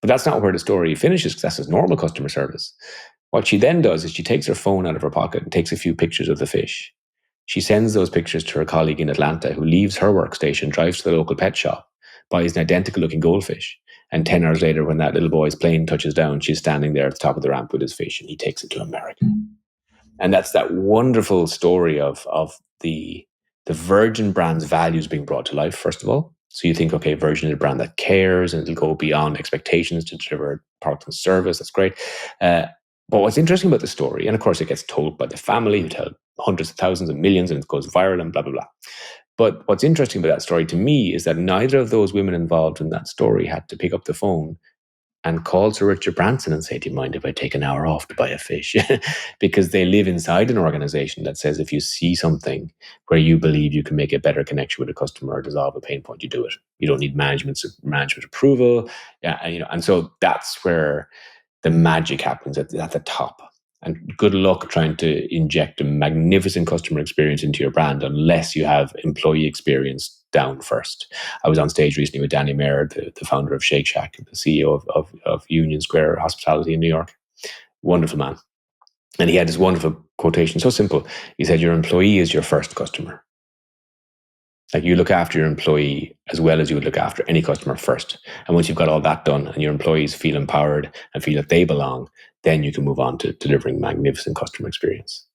C: But that's not where the story finishes because that's his normal customer service. What she then does is she takes her phone out of her pocket and takes a few pictures of the fish. She sends those pictures to her colleague in Atlanta who leaves her workstation, drives to the local pet shop, buys an identical looking goldfish. And 10 hours later, when that little boy's plane touches down, she's standing there at the top of the ramp with his fish and he takes it to America. And that's that wonderful story of the Virgin brand's values being brought to life, first of all. So you think, okay, Virgin is a brand that cares and it'll go beyond expectations to deliver product and service. That's great. But what's interesting about the story, and of course it gets told by the family who tell hundreds of thousands and millions and it goes viral and blah, blah, blah. But what's interesting about that story to me is that neither of those women involved in that story had to pick up the phone and call Sir Richard Branson and say, do you mind if I take an hour off to buy a fish? Because they live inside an organization that says if you see something where you believe you can make a better connection with a customer or dissolve a pain point, you do it. You don't need management approval. Yeah, and so that's where the magic happens at the top. And good luck trying to inject a magnificent customer experience into your brand unless you have employee experience down first. I was on stage recently with Danny Mayer, the founder of Shake Shack, the CEO of Union Square Hospitality in New York. Wonderful man. And he had this wonderful quotation, so simple. He said, your employee is your first customer. Like you look after your employee as well as you would look after any customer first. And once you've got all that done and your employees feel empowered and feel that they belong, then you can move on to delivering magnificent customer experience.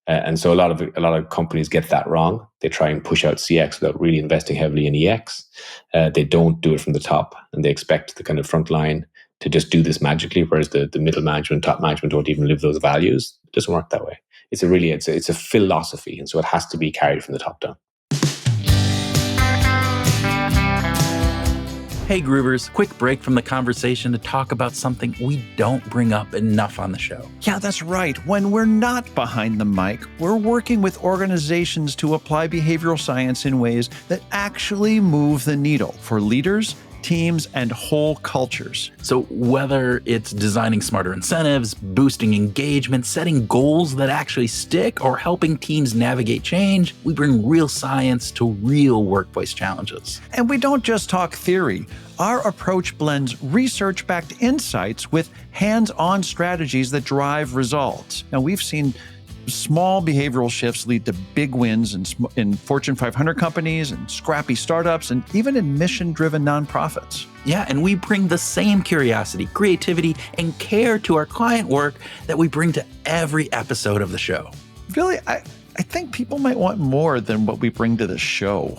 C: And so a lot of companies get that wrong. They try and push out CX without really investing heavily in EX. They don't do it from the top, and they expect the kind of front line to just do this magically, whereas the middle management, top management don't even live those values. It doesn't work that way. It's a philosophy, and so it has to be carried from the top down.
A: Hey Groovers, quick break from the conversation to talk about something we don't bring up enough on the show.
B: Yeah, that's right. When we're not behind the mic, we're working with organizations to apply behavioral science in ways that actually move the needle for leaders, teams, and whole cultures.
A: So whether it's designing smarter incentives, boosting engagement, setting goals that actually stick, or helping teams navigate change, we bring real science to real workplace challenges.
B: And we don't just talk theory. Our approach blends research-backed insights with hands-on strategies that drive results. Now, we've seen small behavioral shifts lead to big wins in Fortune 500 companies and scrappy startups and even in mission-driven nonprofits.
A: Yeah, and we bring the same curiosity, creativity, and care to our client work that we bring to every episode of the show.
B: Really, I think people might want more than what we bring to the show.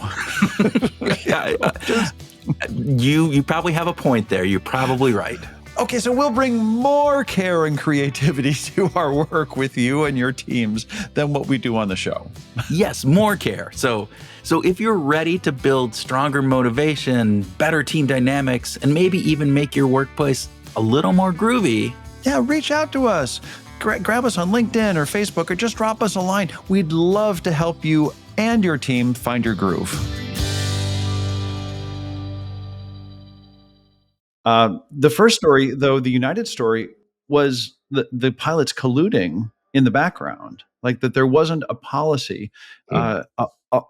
A: Yeah, you probably have a point there. You're probably right.
B: Okay, so we'll bring more care and creativity to our work with you and your teams than what we do on the show.
A: Yes, more care. So if you're ready to build stronger motivation, better team dynamics, and maybe even make your workplace a little more groovy,
B: yeah, reach out to us. Grab us on LinkedIn or Facebook or just drop us a line. We'd love to help you and your team find your groove. The first story, though, the United story, was the pilots colluding in the background, like that there wasn't a policy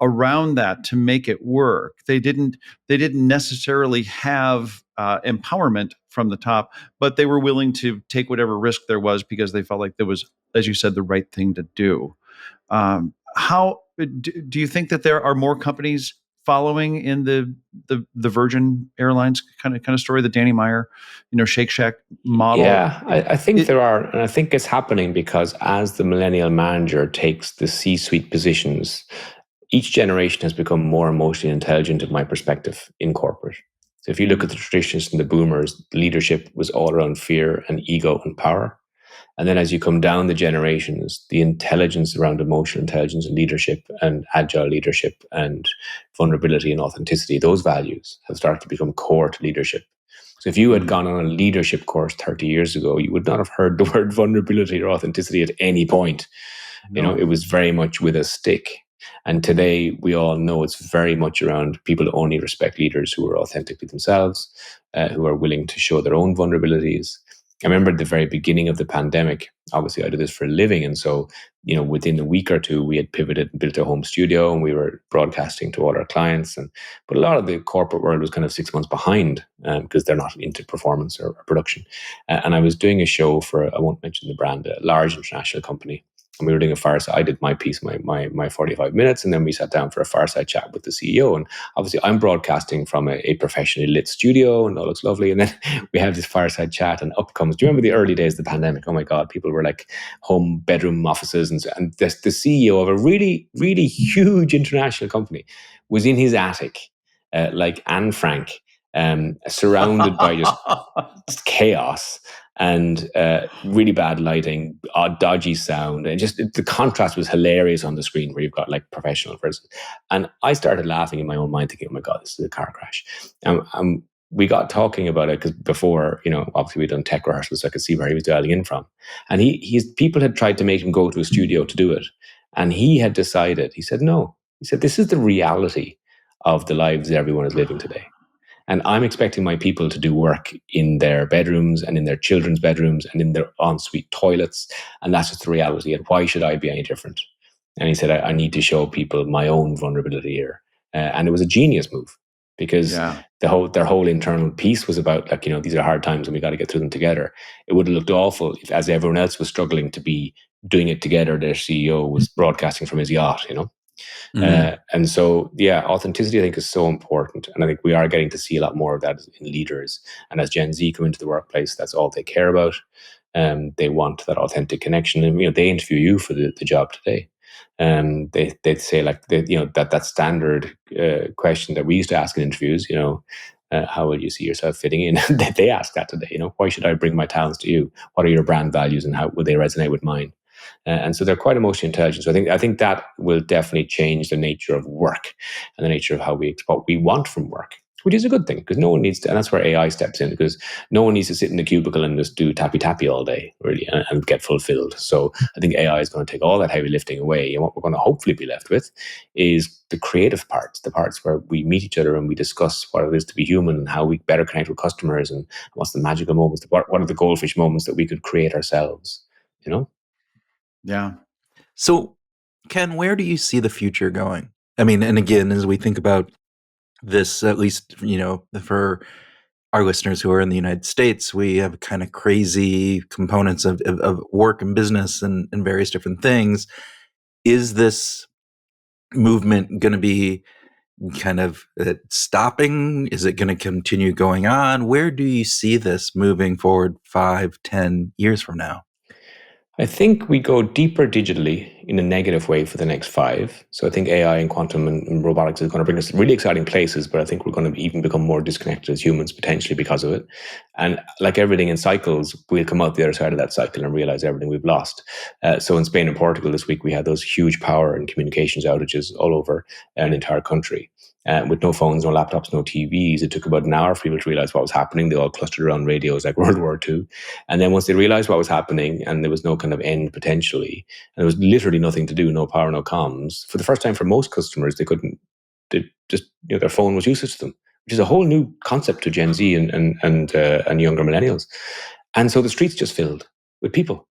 B: around that to make it work. They didn't necessarily have empowerment from the top, but they were willing to take whatever risk there was because they felt like there was, as you said, the right thing to do. How do you think that there are more companies following in the Virgin Airlines kind of story, the Danny Meyer, Shake Shack model?
C: Yeah, I think there are, and I think it's happening because as the millennial manager takes the C-suite positions, each generation has become more emotionally intelligent, in my perspective, in corporate. So if you look at the traditions and the boomers, leadership was all around fear and ego and power. And then as you come down the generations, the intelligence around emotional intelligence and leadership and agile leadership and vulnerability and authenticity, those values have started to become core to leadership. So if you had gone on a leadership course 30 years ago, you would not have heard the word vulnerability or authenticity at any point.
B: No.
C: It was very much with a stick. And today we all know it's very much around people only respect leaders who are authentically themselves, who are willing to show their own vulnerabilities. I remember at the very beginning of the pandemic, obviously I do this for a living. And so, within a week or two, we had pivoted and built a home studio and we were broadcasting to all our clients. But a lot of the corporate world was kind of 6 months behind because they're not into performance or production. And I was doing a show for, I won't mention the brand, a large international company. And we were doing a fireside. I did my piece, my 45 minutes, and then we sat down for a fireside chat with the CEO. And obviously, I'm broadcasting from a professionally lit studio, and it all looks lovely. And then we have this fireside chat, and up comes. Do you remember the early days of the pandemic? Oh my God, people were like home bedroom offices, and the CEO of a really, really huge international company was in his attic, like Anne Frank, surrounded by just chaos and really bad lighting, dodgy sound, and just the contrast was hilarious on the screen where you've got like professional versus. And I started laughing in my own mind, thinking, "Oh my God, this is a car crash." We got talking about it because before, obviously we'd done tech rehearsals, so I could see where he was dialing in from. And his people had tried to make him go to a studio to do it, and he had decided. He said, "No." He said, "This is the reality of the lives everyone is living today." And I'm expecting my people to do work in their bedrooms and in their children's bedrooms and in their ensuite toilets. And that's just the reality. And why should I be any different? And he said, I need to show people my own vulnerability here. And it was a genius move because their whole internal piece was about like, these are hard times and we got to get through them together. It would have looked awful if, as everyone else was struggling to be doing it together, their CEO was broadcasting from his yacht, And so, authenticity I think is so important, and I think we are getting to see a lot more of that in leaders. And as Gen Z come into the workplace, that's all they care about. They want that authentic connection, and they interview you for the job today. They'd say like that standard question that we used to ask in interviews. How will you see yourself fitting in? They ask that today. Why should I bring my talents to you? What are your brand values, and how would they resonate with mine? And so they're quite emotionally intelligent. So I think that will definitely change the nature of work and the nature of what we want from work, which is a good thing because no one needs to, and that's where AI steps in because no one needs to sit in the cubicle and just do tappy all day, really, and get fulfilled. So I think AI is going to take all that heavy lifting away. And what we're going to hopefully be left with is the creative parts, the parts where we meet each other and we discuss what it is to be human and how we better connect with customers and what's the magical moments, what are the goldfish moments that we could create ourselves,
B: Yeah.
A: So, Ken, where do you see the future going? I mean, and again, as we think about this, at least, for our listeners who are in the United States, we have kind of crazy components of work and business and various different things. Is this movement going to be kind of stopping? Is it going to continue going on? Where do you see this moving forward 5-10 years from now?
C: I think we go deeper digitally in a negative way for the next 5. So I think AI and quantum and robotics is going to bring us really exciting places, but I think we're going to even become more disconnected as humans potentially because of it. And like everything in cycles, we'll come out the other side of that cycle and realize everything we've lost. So in Spain and Portugal this week, we had those huge power and communications outages all over an entire country. With no phones, no laptops, no TVs. It took about an hour for people to realize what was happening. They all clustered around radios like World War II. And then once they realized what was happening and there was no kind of end potentially, and there was literally nothing to do, no power, no comms, for the first time for most customers, their phone was useless to them, which is a whole new concept to Gen Z and younger millennials. And so the streets just filled with people.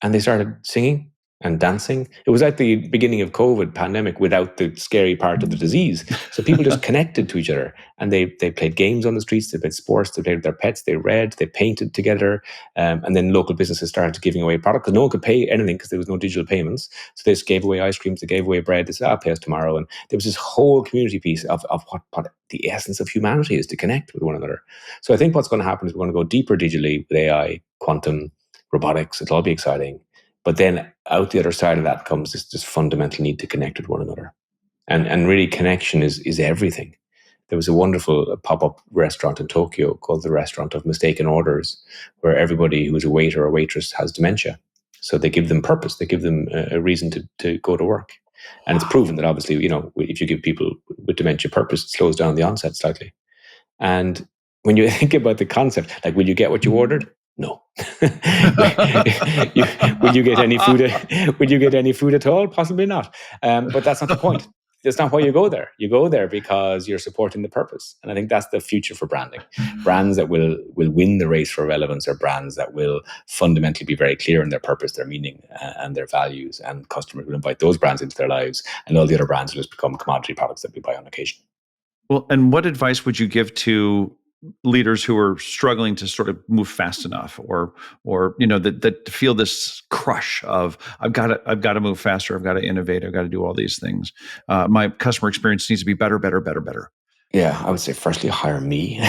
C: and they started singing and dancing. It was at the beginning of COVID pandemic without the scary part of the disease. So people just connected to each other, and they played games on the streets, they played sports, they played with their pets, they read, they painted together. And then local businesses started giving away product because no one could pay anything because there was no digital payments. So they just gave away ice creams, they gave away bread. They said, I'll pay us tomorrow. And there was this whole community piece of what the essence of humanity is, to connect with one another. So I think what's going to happen is we're going to go deeper digitally with AI, quantum, robotics. It'll all be exciting. But then out the other side of that comes this fundamental need to connect with one another. And really connection is everything. There was a wonderful pop-up restaurant in Tokyo called the Restaurant of Mistaken Orders, where everybody who's a waiter or waitress has dementia. So they give them purpose. They give them a reason to go to work. And it's proven that obviously, if you give people with dementia purpose, it slows down the onset slightly. And when you think about the concept, like, will you get what you ordered? No. Will you get any food? Will you get any food at all? Possibly not. But that's not the point. That's not why you go there. You go there because you're supporting the purpose. And I think that's the future for branding. Brands that will win the race for relevance are brands that will fundamentally be very clear in their purpose, their meaning, and their values. And customers will invite those brands into their lives, and all the other brands will just become commodity products that we buy on occasion.
B: Well, and what advice would you give to leaders who are struggling to sort of move fast enough, or that feel this crush of I've got to move faster, I've got to innovate, I've got to do all these things. My customer experience needs to be better.
C: Yeah, I would say firstly, hire me.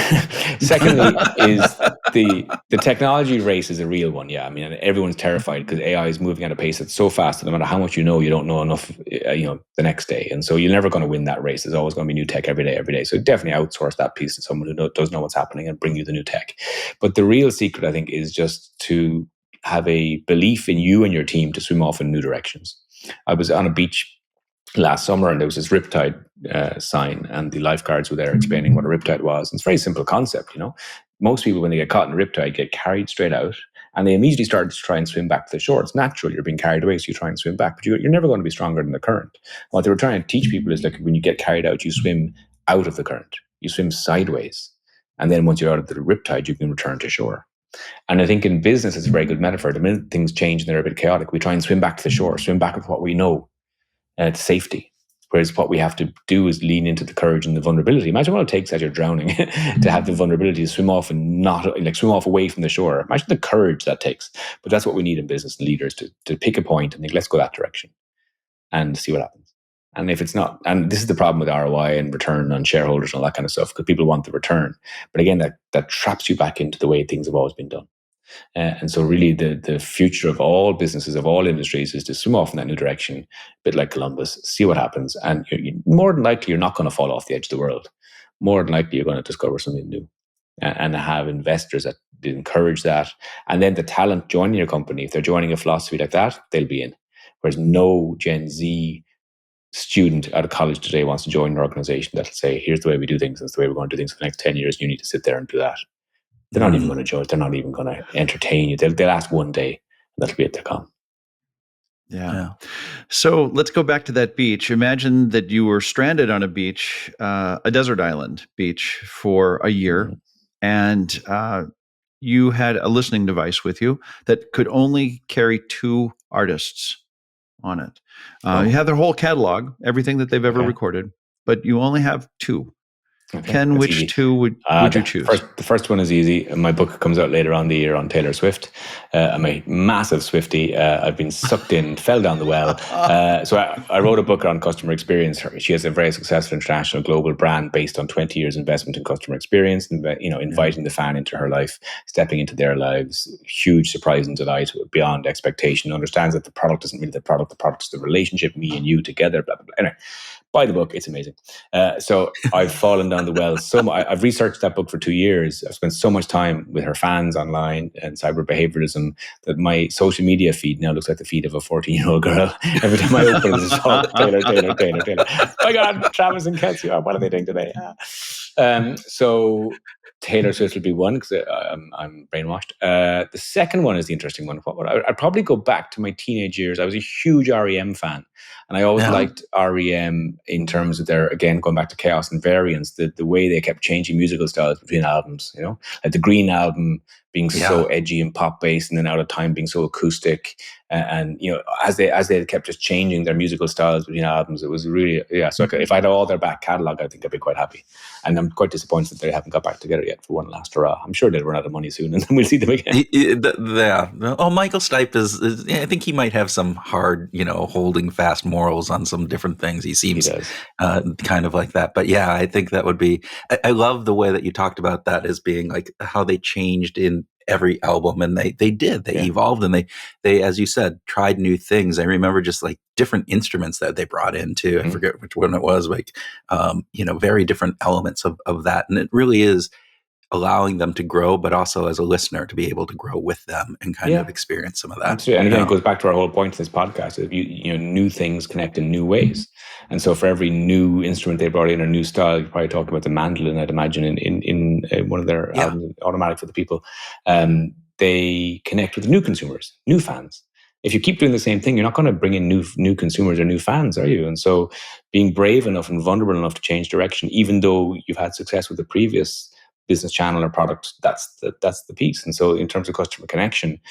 C: Secondly, is the technology race is a real one. Yeah, I mean, everyone's terrified because AI is moving at a pace that's so fast that no matter how much you don't know enough, the next day. And so you're never going to win that race. There's always going to be new tech every day. So definitely outsource that piece to someone who does know what's happening and bring you the new tech. But the real secret, I think, is just to have a belief in you and your team to swim off in new directions. I was on a beach last summer, and there was this riptide sign, and the lifeguards were there explaining what a riptide was. And it's a very simple concept. Most people, when they get caught in a riptide, get carried straight out, and they immediately start to try and swim back to the shore. It's natural. You're being carried away, so you try and swim back, but you're never going to be stronger than the current. What they were trying to teach people is, like, when you get carried out, you swim out of the current. You swim sideways, and then once you're out of the riptide, you can return to shore. And I think in business, it's a very good metaphor. The minute things change and they're a bit chaotic, we try and swim back to the shore, swim back with what we know. To safety. Whereas what we have to do is lean into the courage and the vulnerability. Imagine what it takes as you're drowning to have the vulnerability to swim off and not swim off away from the shore. Imagine the courage that takes. But that's what we need in business leaders, to pick a point and think, let's go that direction and see what happens. And if it's not, and this is the problem with ROI and return on shareholders and all that kind of stuff, because people want the return. But again, that traps you back into the way things have always been done. And so really the future of all businesses, of all industries, is to swim off in that new direction, a bit like Columbus, see what happens. And more than likely, you're not going to fall off the edge of the world. More than likely, you're going to discover something new, and have investors that encourage that. And then the talent joining your company, if they're joining a philosophy like that, they'll be in. Whereas no Gen Z student out of college today wants to join an organization that'll say, here's the way we do things, that's the way we're going to do things for the next 10 years. You need to sit there and do that. They're not even going to judge. They're not even going to entertain you. They'll ask one day, and that'll be it. They're gone.
B: Yeah. So let's go back to that beach. Imagine that you were stranded on a beach, a desert island beach, for a year, and you had a listening device with you that could only carry 2 artists on it. You have their whole catalog, everything that they've ever recorded, but you only have 2. Okay, Ken, which easy. 2 would you choose?
C: The first one is easy. My book comes out later on the year on Taylor Swift. I'm a massive Swiftie. I've been sucked in, fell down the well. So I wrote a book on customer experience. She has a very successful international global brand based on 20 years investment in customer experience, and inviting the fan into her life, stepping into their lives, huge surprise and delight beyond expectation. Understands that the product isn't really the product is the relationship, me and you together, blah, blah, blah. Anyway, buy the book. It's amazing. So I've fallen down the well so much. I've researched that book for 2 years. I've spent so much time with her fans online and cyber behaviorism that my social media feed now looks like the feed of a 14-year-old girl. Every time I open it, it's all Taylor. My God, Travis and Kelsey, what are they doing today? So Taylor Swift would be one because I'm brainwashed. The second one is the interesting one. I'd probably go back to my teenage years. I was a huge REM fan, and I always liked REM in terms of their, again, going back to chaos and variance, the way they kept changing musical styles between albums. Like the Green album being so edgy and pop based, and then Out of Time being so acoustic, and as they kept just changing their musical styles between albums, it was really So if I had all their back catalog, I think I'd be quite happy. And I'm quite disappointed that they haven't got back together yet for one last hurrah. I'm sure they'll run out of money soon, and then we'll see them again.
A: Oh, Michael Stipe is. I think he might have some hard, holding fast morals on some different things. He seems kind of like that. But yeah, I think that would be. I love the way that you talked about that as being like how they changed in every album, and they evolved, and they, as you said, tried new things. I remember just like different instruments that they brought into. I forget which one it was, like very different elements of that, and it really is allowing them to grow, but also as a listener to be able to grow with them and kind of experience some of that.
C: Absolutely. And again, it goes back to our whole point of this podcast: of new things connect in new ways. And so, for every new instrument they brought in or new style, you probably talk about the mandolin, I'd imagine, in one of their albums, Automatic for the People. They connect with new consumers, new fans. If you keep doing the same thing, you're not going to bring in new consumers or new fans, are you? And so, being brave enough and vulnerable enough to change direction, even though you've had success with the previous business channel or product, that's the piece. And so, in terms of customer connection,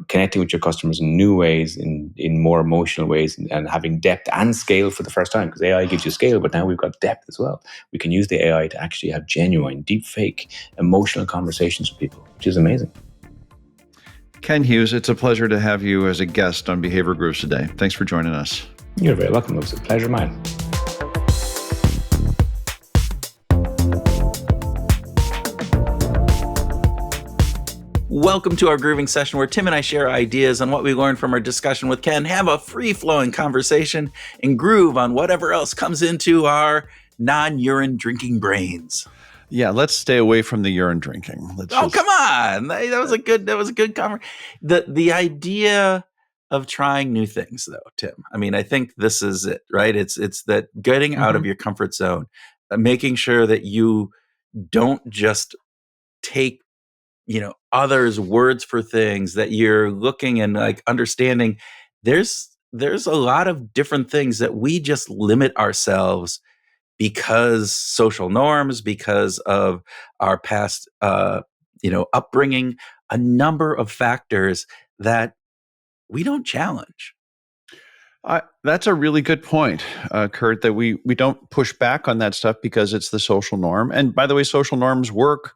C: connecting with your customers in new ways, in more emotional ways, and having depth and scale for the first time, because AI gives you scale, but now we've got depth as well. We can use the AI to actually have genuine, deep fake, emotional conversations with people, which is amazing.
B: Ken Hughes, it's a pleasure to have you as a guest on Behavior Grooves today. Thanks for joining us.
C: You're very welcome. It was a pleasure of mine.
A: Welcome to our grooving session where Tim and I share ideas on what we learned from our discussion with Ken, have a free-flowing conversation, and groove on whatever else comes into our non-urine drinking brains.
B: Yeah, let's stay away from the urine drinking.
A: Come on. That was a good conversation. The idea of trying new things, though, Tim. I mean, I think this is it, right? It's that getting out of your comfort zone, making sure that you don't just take others' words for things, that you're looking and like understanding there's a lot of different things that we just limit ourselves because social norms, because of our past upbringing, a number of factors that we don't challenge.
B: That's a really good point, Kurt, that we don't push back on that stuff because it's the social norm. And by the way, social norms work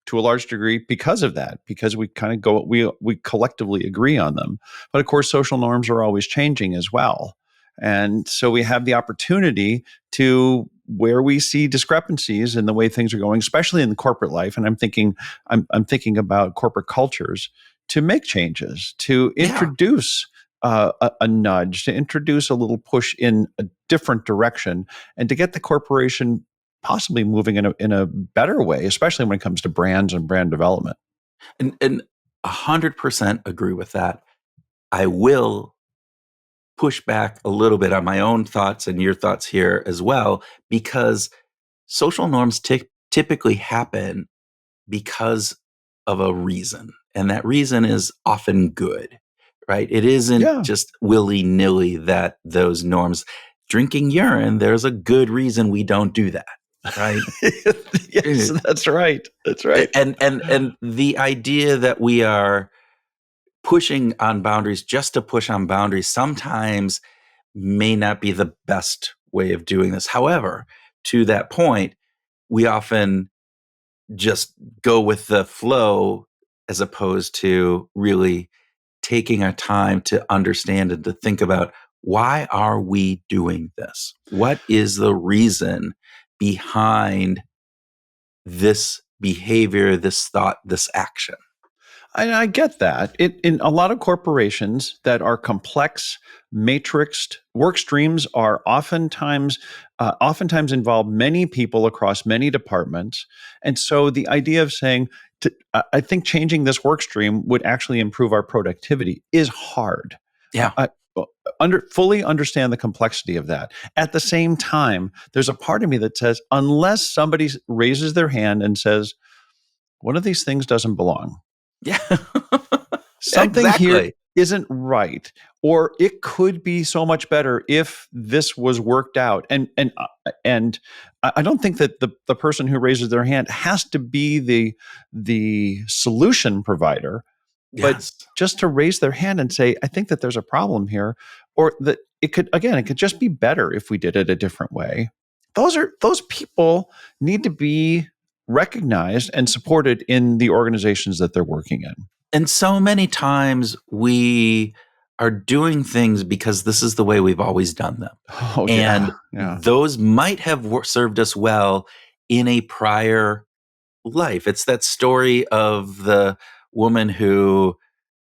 B: to a large degree because of that, because we kind of we collectively agree on them. But of course, social norms are always changing as well. And so we have the opportunity to, where we see discrepancies in the way things are going, especially in the corporate life, and I'm thinking about corporate cultures, to make changes, to introduce a nudge, to introduce a little push in a different direction, and to get the corporation possibly moving in a better way, especially when it comes to brands and brand development.
A: And 100% agree with that. I will push back a little bit on my own thoughts and your thoughts here as well, because social norms typically happen because of a reason. And that reason is often good, right? It isn't just willy-nilly that those norms, drinking urine, there's a good reason we don't do that. Right.
B: Yes, that's right. That's right.
A: And the idea that we are pushing on boundaries just to push on boundaries sometimes may not be the best way of doing this. However, to that point, we often just go with the flow as opposed to really taking our time to understand and to think about, why are we doing this? What is the reason behind this behavior, this thought, this action?
B: I get that. In a lot of corporations that are complex, matrixed work streams are oftentimes involve many people across many departments, and so the idea of saying, I think changing this work stream would actually improve our productivity is hard.
A: Yeah.
B: Fully understand the complexity of that. At the same time, there's a part of me that says, unless somebody raises their hand and says, one of these things doesn't belong.
A: Yeah.
B: Something here
A: Exactly.
B: isn't right, or it could be so much better if this was worked out. And I don't think that the person who raises their hand has to be the solution provider, but
A: Yes.
B: just to raise their hand and say, I think that there's a problem here, or that it could just be better if we did it a different way. Those people need to be recognized and supported in the organizations that they're working in.
A: And so many times we are doing things because this is the way we've always done them.
B: Oh
A: And
B: yeah.
A: those might have served us well in a prior life. It's that story of the woman who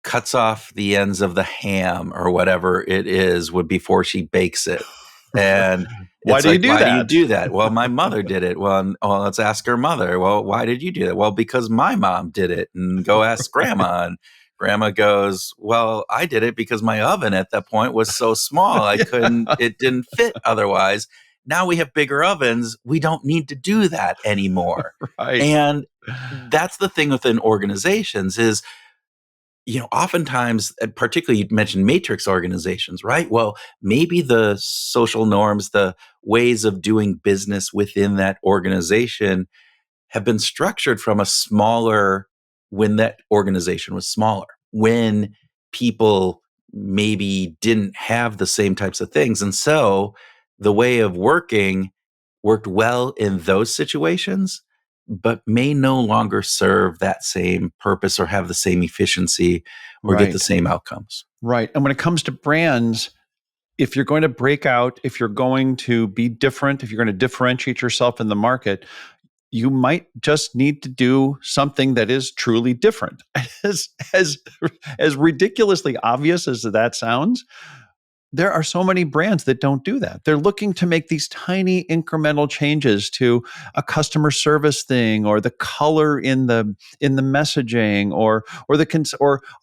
A: cuts off the ends of the ham or whatever it is before she bakes it. And
B: Why
A: it's
B: do you
A: like,
B: do
A: why do you
B: that?
A: do that? Well, my mother did it. Well, let's ask her mother. Well, why did you do that? Well, because my mom did it. And go ask grandma. And grandma goes, well, I did it because my oven at that point was so small. It didn't fit otherwise. Now we have bigger ovens. We don't need to do that anymore.
B: Right.
A: And that's the thing within organizations is, oftentimes, particularly you mentioned matrix organizations, right? Well, maybe the social norms, the ways of doing business within that organization have been structured from when that organization was smaller, when people maybe didn't have the same types of things. And so the way of working worked well in those situations, but may no longer serve that same purpose or have the same efficiency or get the
B: Right.
A: same outcomes.
B: Right. And when it comes to brands, if you're going to break out, if you're going to be different, if you're going to differentiate yourself in the market, you might just need to do something that is truly different. As ridiculously obvious as that sounds, there are so many brands that don't do that. They're looking to make these tiny incremental changes to a customer service thing, or the color in the messaging, or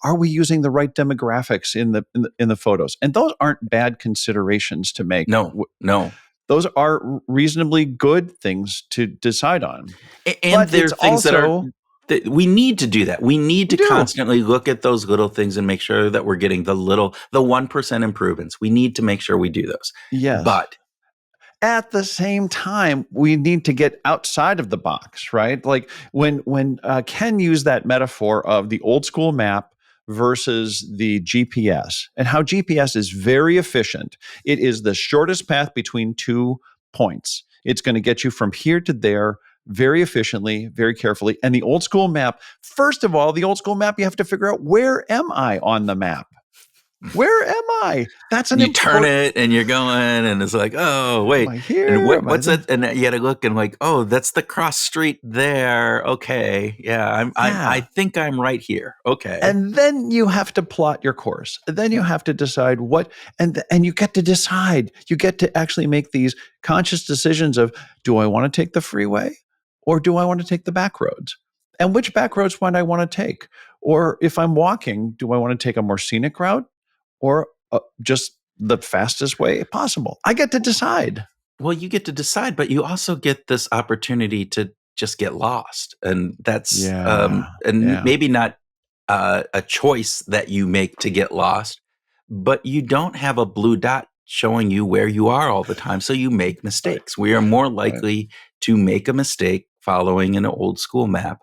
B: are we using the right demographics in the photos? And those aren't bad considerations to make.
A: No.
B: Those are reasonably good things to decide on.
A: And
B: But
A: there
B: it's
A: are things
B: also
A: that we need to do that. We need
B: we
A: to
B: do.
A: constantly look at those little things and make sure that we're getting the 1% improvements. We need to make sure we do those.
B: Yes.
A: But
B: At the same time, we need to get outside of the box, right? Like when Ken used that metaphor of the old school map versus the GPS, and how GPS is very efficient. It is the shortest path between 2 points. It's going to get you from here to there very efficiently, very carefully. And the old school map, first of all, the old school map, you have to figure out, where am I on the map? Where am I? That's an
A: you turn
B: important.
A: it and you're going, and it's like, oh,
B: Am
A: wait.
B: I
A: And
B: here? Am I
A: what's
B: there?
A: that? And you got to look and like, oh, that's the cross street there. Okay. Yeah. I
B: Yeah.
A: think I'm right here. Okay.
B: And then you have to plot your course. Then you have to decide and you get to decide. You get to actually make these conscious decisions of, do I want to take the freeway, or do I want to take the back roads? And which back roads might I want to take? Or if I'm walking, do I want to take a more scenic route, or just the fastest way possible? I get to decide.
A: Well, you get to decide, but you also get this opportunity to just get lost. And that's,
B: Yeah.
A: and
B: Yeah.
A: maybe not a choice that you make to get lost, but you don't have a blue dot showing you where you are all the time. So you make
B: Right.
A: mistakes. We are more
B: Right.
A: likely to make a mistake following an old school map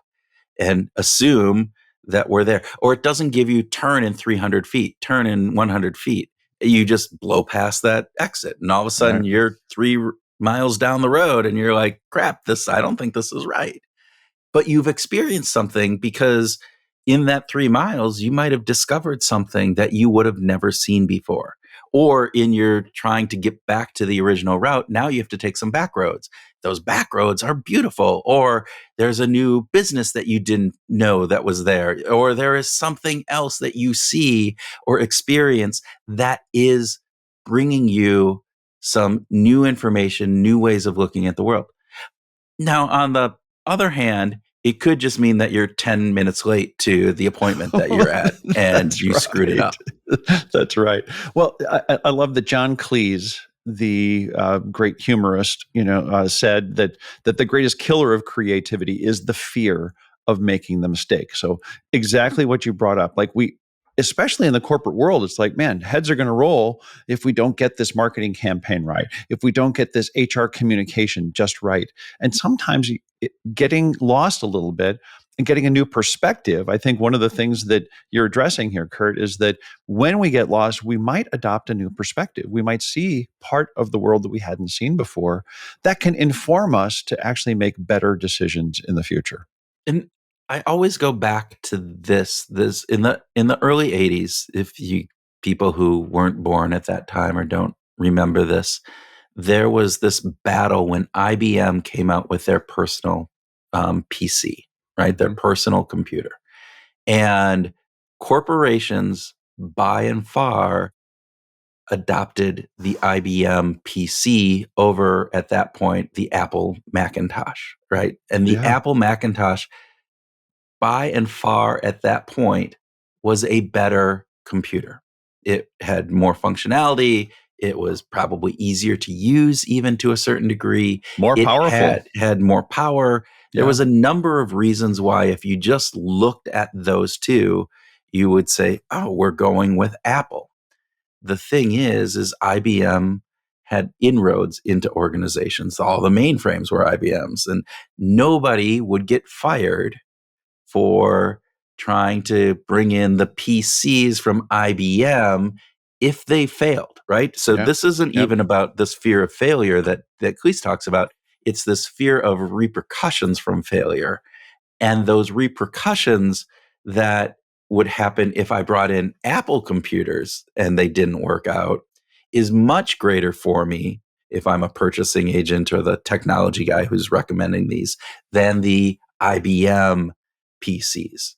A: and assume that we're there. Or it doesn't give you turn in 300 feet, turn in 100 feet. You just blow past that exit. And all of a sudden
B: Right.
A: you're 3 miles down the road and you're like, crap, I don't think this is right. But you've experienced something because in that 3 miles, you might have discovered something that you would have never seen before. Or in your trying to get back to the original route, now you have to take some back roads. Those back roads are beautiful. Or there's a new business that you didn't know that was there. Or there is something else that you see or experience that is bringing you some new information, new ways of looking at the world. Now, on the other hand, it could just mean that you're 10 minutes late to the appointment that you're at and
B: That's
A: you screwed it
B: right.
A: up.
B: That's right. Well, I love that John Cleese, the great humorist, said that the greatest killer of creativity is the fear of making the mistake. So exactly what you brought up, like especially in the corporate world, it's like, man, heads are going to roll if we don't get this marketing campaign right, if we don't get this HR communication just right. And sometimes getting lost a little bit and getting a new perspective. I think one of the things that you're addressing here, Kurt, is that when we get lost, we might adopt a new perspective. We might see part of the world that we hadn't seen before that can inform us to actually make better decisions in the future.
A: And I always go back to this in the early 80s, if you people who weren't born at that time or don't remember this, there was this battle when IBM came out with their personal PC, right? Their personal computer. And corporations, by and far, adopted the IBM PC over, at that point, the Apple Macintosh, right? And the
B: Yeah.
A: Apple Macintosh, by and far, at that point, was a better computer. It had more functionality. It was probably easier to use, even to a certain degree.
B: More
A: It
B: powerful.
A: had more power. There
B: Yeah.
A: was a number of reasons why, if you just looked at those two, you would say, oh, we're going with Apple. The thing is IBM had inroads into organizations. All the mainframes were IBM's, and nobody would get fired for trying to bring in the PCs from IBM if they failed, right? So
B: Yeah.
A: this isn't
B: Yep.
A: even about this fear of failure that Cleese talks about. It's this fear of repercussions from failure. And those repercussions that would happen if I brought in Apple computers and they didn't work out is much greater for me if I'm a purchasing agent or the technology guy who's recommending these than the IBM PCs,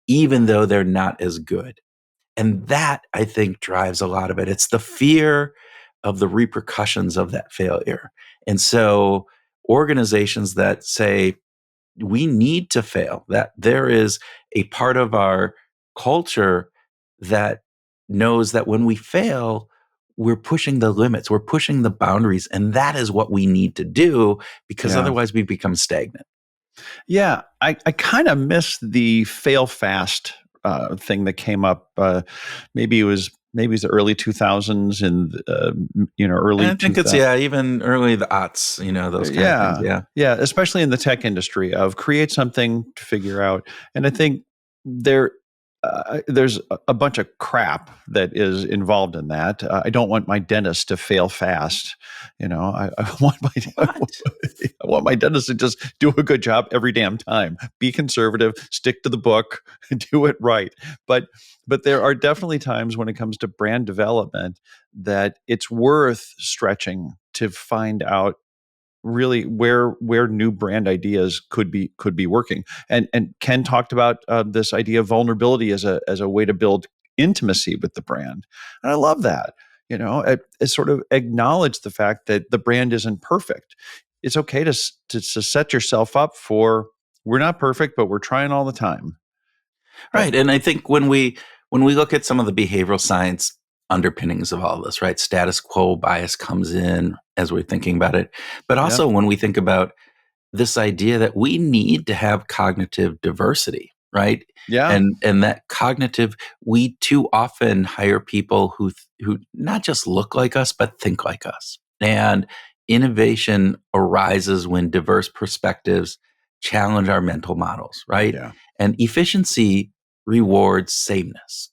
A: even though they're not as good. And that, I think, drives a lot of it. It's the fear of the repercussions of that failure. And so organizations that say, we need to fail, that there is a part of our culture that knows that when we fail, we're pushing the limits, we're pushing the boundaries, and that is what we need to do, because
B: Yeah.
A: otherwise we become stagnant.
B: Yeah, I kind of miss the fail fast thing that came up. Maybe it was the early 2000s and
A: And
B: early
A: I think it's,
B: 2000s.
A: even early the aughts, those kind of things.
B: Yeah, yeah, especially in the tech industry of create something to figure out. And I think there's a bunch of crap that is involved in that. I don't want my dentist to fail fast. I want my
A: What?
B: I want my dentist to just do a good job every damn time. Be conservative, stick to the book, do it right. But there are definitely times when it comes to brand development that it's worth stretching to find out really where new brand ideas could be working. And Ken talked about this idea of vulnerability as a way to build intimacy with the brand, and I love that. It sort of acknowledge the fact that the brand isn't perfect. It's okay to set yourself up for, we're not perfect, but we're trying all the time.
A: Right. And I think when we look at some of the behavioral science underpinnings of all this, right? Status quo bias comes in as we're thinking about it. But
B: Yeah.
A: also when we think about this idea that we need to have cognitive diversity, right?
B: Yeah.
A: And that cognitive, we too often hire people who not just look like us, but think like us. And innovation arises when diverse perspectives challenge our mental models, right?
B: Yeah.
A: And efficiency rewards sameness.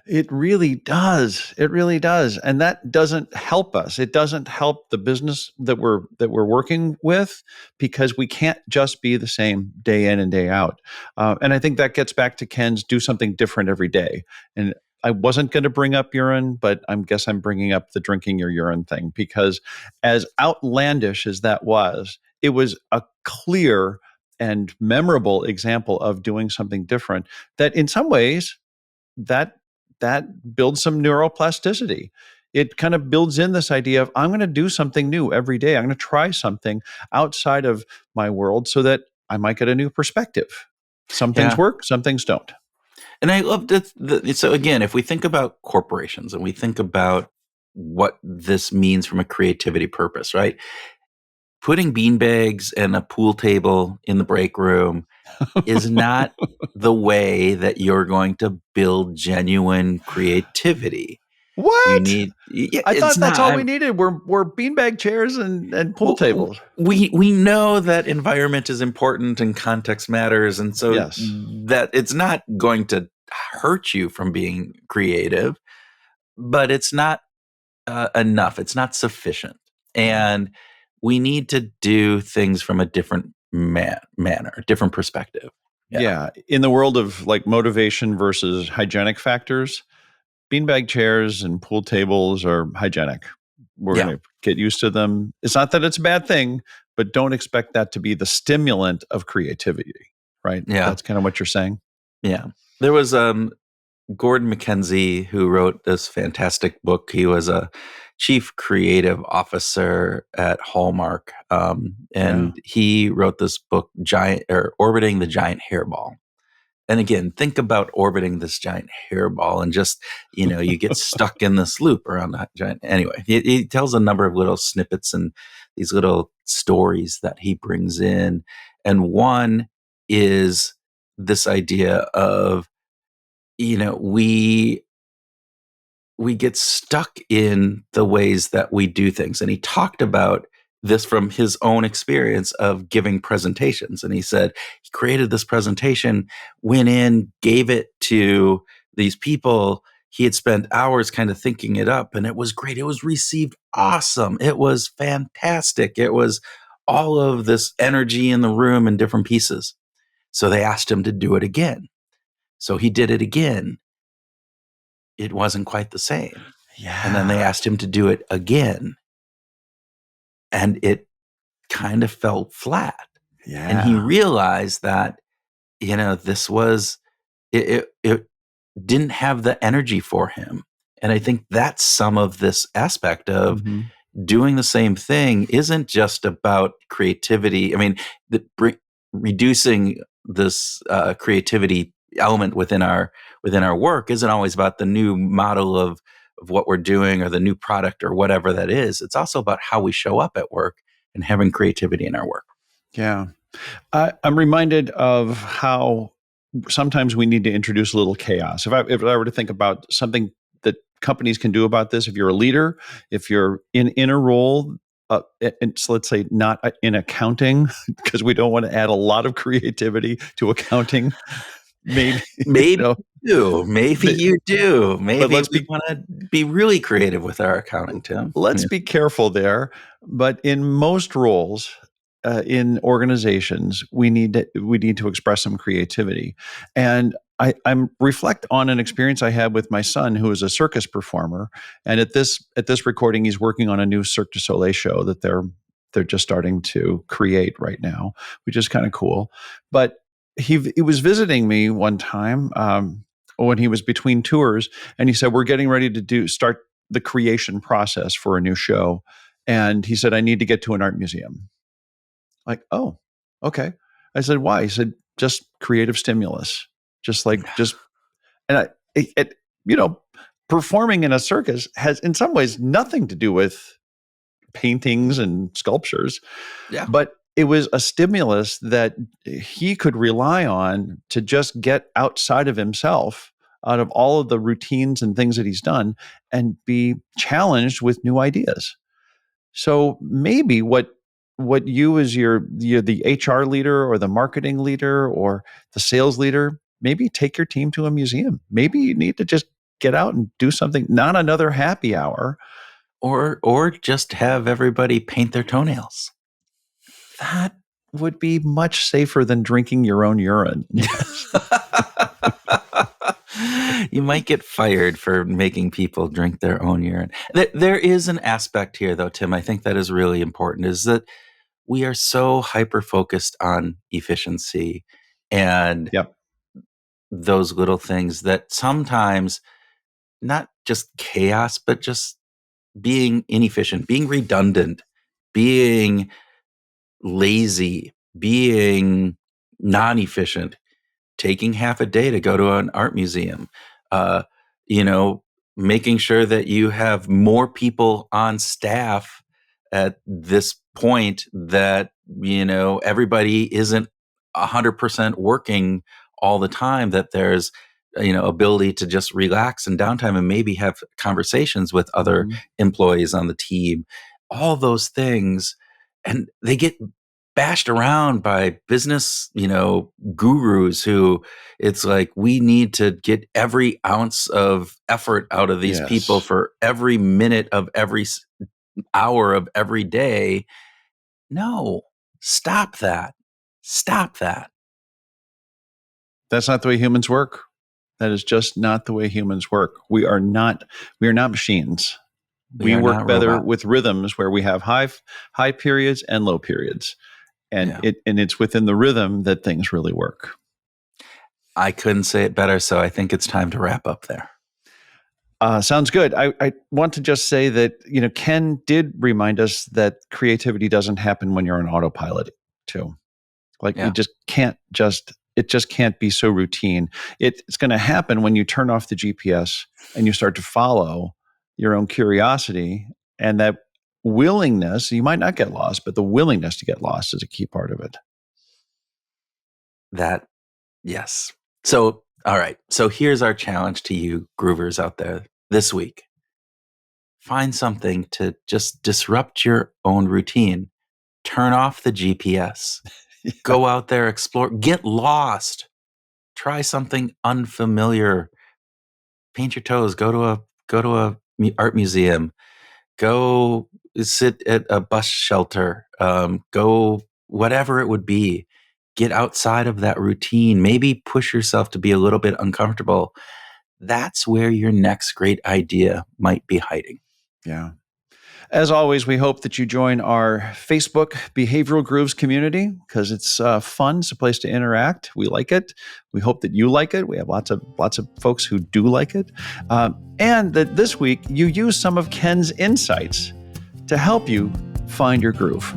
B: It really does. It really does. And that doesn't help us. It doesn't help the business that we're working with, because we can't just be the same day in and day out. And I think that gets back to Ken's do something different every day. And I wasn't going to bring up urine, but I guess I'm bringing up the drinking your urine thing, because as outlandish as that was, it was a clear and memorable example of doing something different that in some ways that builds some neuroplasticity. It kind of builds in this idea of, I'm going to do something new every day. I'm going to try something outside of my world so that I might get a new perspective. Some things
A: Yeah.
B: work, some things don't.
A: And I love that. So again, if we think about corporations and we think about what this means from a creativity purpose, right? Putting beanbags and a pool table in the break room is not the way that you're going to build genuine creativity. You
B: What?
A: need, yeah,
B: I
A: it's
B: thought that's all
A: not.
B: we needed were beanbag chairs and pool
A: Well,
B: tables.
A: we know that environment is important and context matters, and so
B: Yes.
A: that it's not going to hurt you from being creative, but it's not enough. It's not sufficient, and we need to do things from a different manner, different perspective. Yeah,
B: Yeah. In the world of like motivation versus hygienic factors, beanbag chairs and pool tables are hygienic. We're
A: yeah,
B: going to get used to them. It's not that it's a bad thing, but don't expect that to be the stimulant of creativity, right?
A: yeah,
B: That's kind of what you're saying.
A: yeah. There was Gordon MacKenzie, who wrote this fantastic book. He was a chief creative officer at Hallmark,
B: Yeah.
A: and he wrote this book, Giant or Orbiting the Giant Hairball. And again, think about orbiting this giant hairball, and just you get stuck in this loop around that giant. Anyway, he tells a number of little snippets and these little stories that he brings in, and one is this idea of we get stuck in the ways that we do things. And he talked about this from his own experience of giving presentations. And he said he created this presentation, went in, gave it to these people. He had spent hours kind of thinking it up, and it was great. It was received awesome. It was fantastic. It was all of this energy in the room in different pieces. So they asked him to do it again. So he did it again. It wasn't quite the same. And then they
B: Yeah.
A: asked him to do it again, and it kind of fell flat. And he
B: Yeah.
A: realized that, this was, it didn't have the energy for him. And I think that's some of this aspect of
B: Mhm.
A: doing the same thing isn't just about creativity. I mean, reducing this creativity element within our work isn't always about the new model of what we're doing or the new product or whatever that is. It's also about how we show up at work and having creativity in our work.
B: Yeah. I'm reminded of how sometimes we need to introduce a little chaos. If I were to think about something that companies can do about this, if you're a leader, if you're in a role, and so let's say not in accounting, because we don't want to add a lot of creativity to accounting. Maybe
A: Maybe
B: know,
A: you do. Maybe
B: the,
A: you do.
B: but
A: Maybe we want to be really creative with our accounting, Tim.
B: let's
A: Yeah.
B: be careful there. But in most roles, in organizations, we need to express some creativity. And I'm reflect on an experience I had with my son, who is a circus performer. And at this recording, he's working on a new Cirque du Soleil show that they're just starting to create right now, which is kind of cool. But he was visiting me one time, when he was between tours, and he said, "We're getting ready to start the creation process for a new show." And he said, "I need to get to an art museum." Like, oh, okay. I said, "Why?" He said, "Just creative stimulus." Just, and you know, performing in a circus has in some ways nothing to do with paintings and sculptures,
A: Yeah.
B: but it was a stimulus that he could rely on to just get outside of himself, out of all of the routines and things that he's done, and be challenged with new ideas. So maybe what you as you're the HR leader or the marketing leader or the sales leader, maybe take your team to a museum. Maybe you need to just get out and do something, not another happy hour.
A: Or just have everybody paint their toenails.
B: That would be much safer than drinking your own urine. Yes.
A: You might get fired for making people drink their own urine. There is an aspect here, though, Tim, I think that is really important, is that we are so hyper focused on efficiency and
B: Yep.
A: those little things that sometimes not just chaos, but just being inefficient, being redundant, being lazy, being non efficient, taking half a day to go to an art museum, uh, you know, making sure that you have more people on staff at this point that, everybody isn't 100% working all the time, that there's ability to just relax and downtime and maybe have conversations with other employees on the team, all those things. And they get bashed around by business, gurus who it's like, we need to get every ounce of effort out of these people for every minute of every hour of every day. No, stop that. Stop that.
B: That's not the way humans work. That is just not the way humans work. We are not machines. We work better with rhythms where we have high periods and low periods. And it's within the rhythm that things really work.
A: I couldn't say it better, so I think it's time to wrap up there.
B: Sounds good. I want to just say that, Ken did remind us that creativity doesn't happen when you're on autopilot too. You just can't it just can't be so routine. It's going to happen when you turn off the GPS and you start to follow your own curiosity, and that willingness. You might not get lost, but the willingness to get lost is a key part of it.
A: Yes. So, all right. So here's our challenge to you groovers out there this week. Find something to just disrupt your own routine. Turn off the GPS. Go out there, explore, get lost. Try something unfamiliar. Paint your toes. Go to a art museum. Go sit at a bus shelter. Go whatever it would be. Get outside of that routine. Maybe push yourself to be a little bit uncomfortable. That's where your next great idea might be hiding.
B: Yeah. As always, we hope that you join our Facebook Behavioral Grooves community, because it's fun. It's a place to interact. We like it. We hope that you like it. We have lots of folks who do like it. And that this week you use some of Ken's insights to help you find your groove.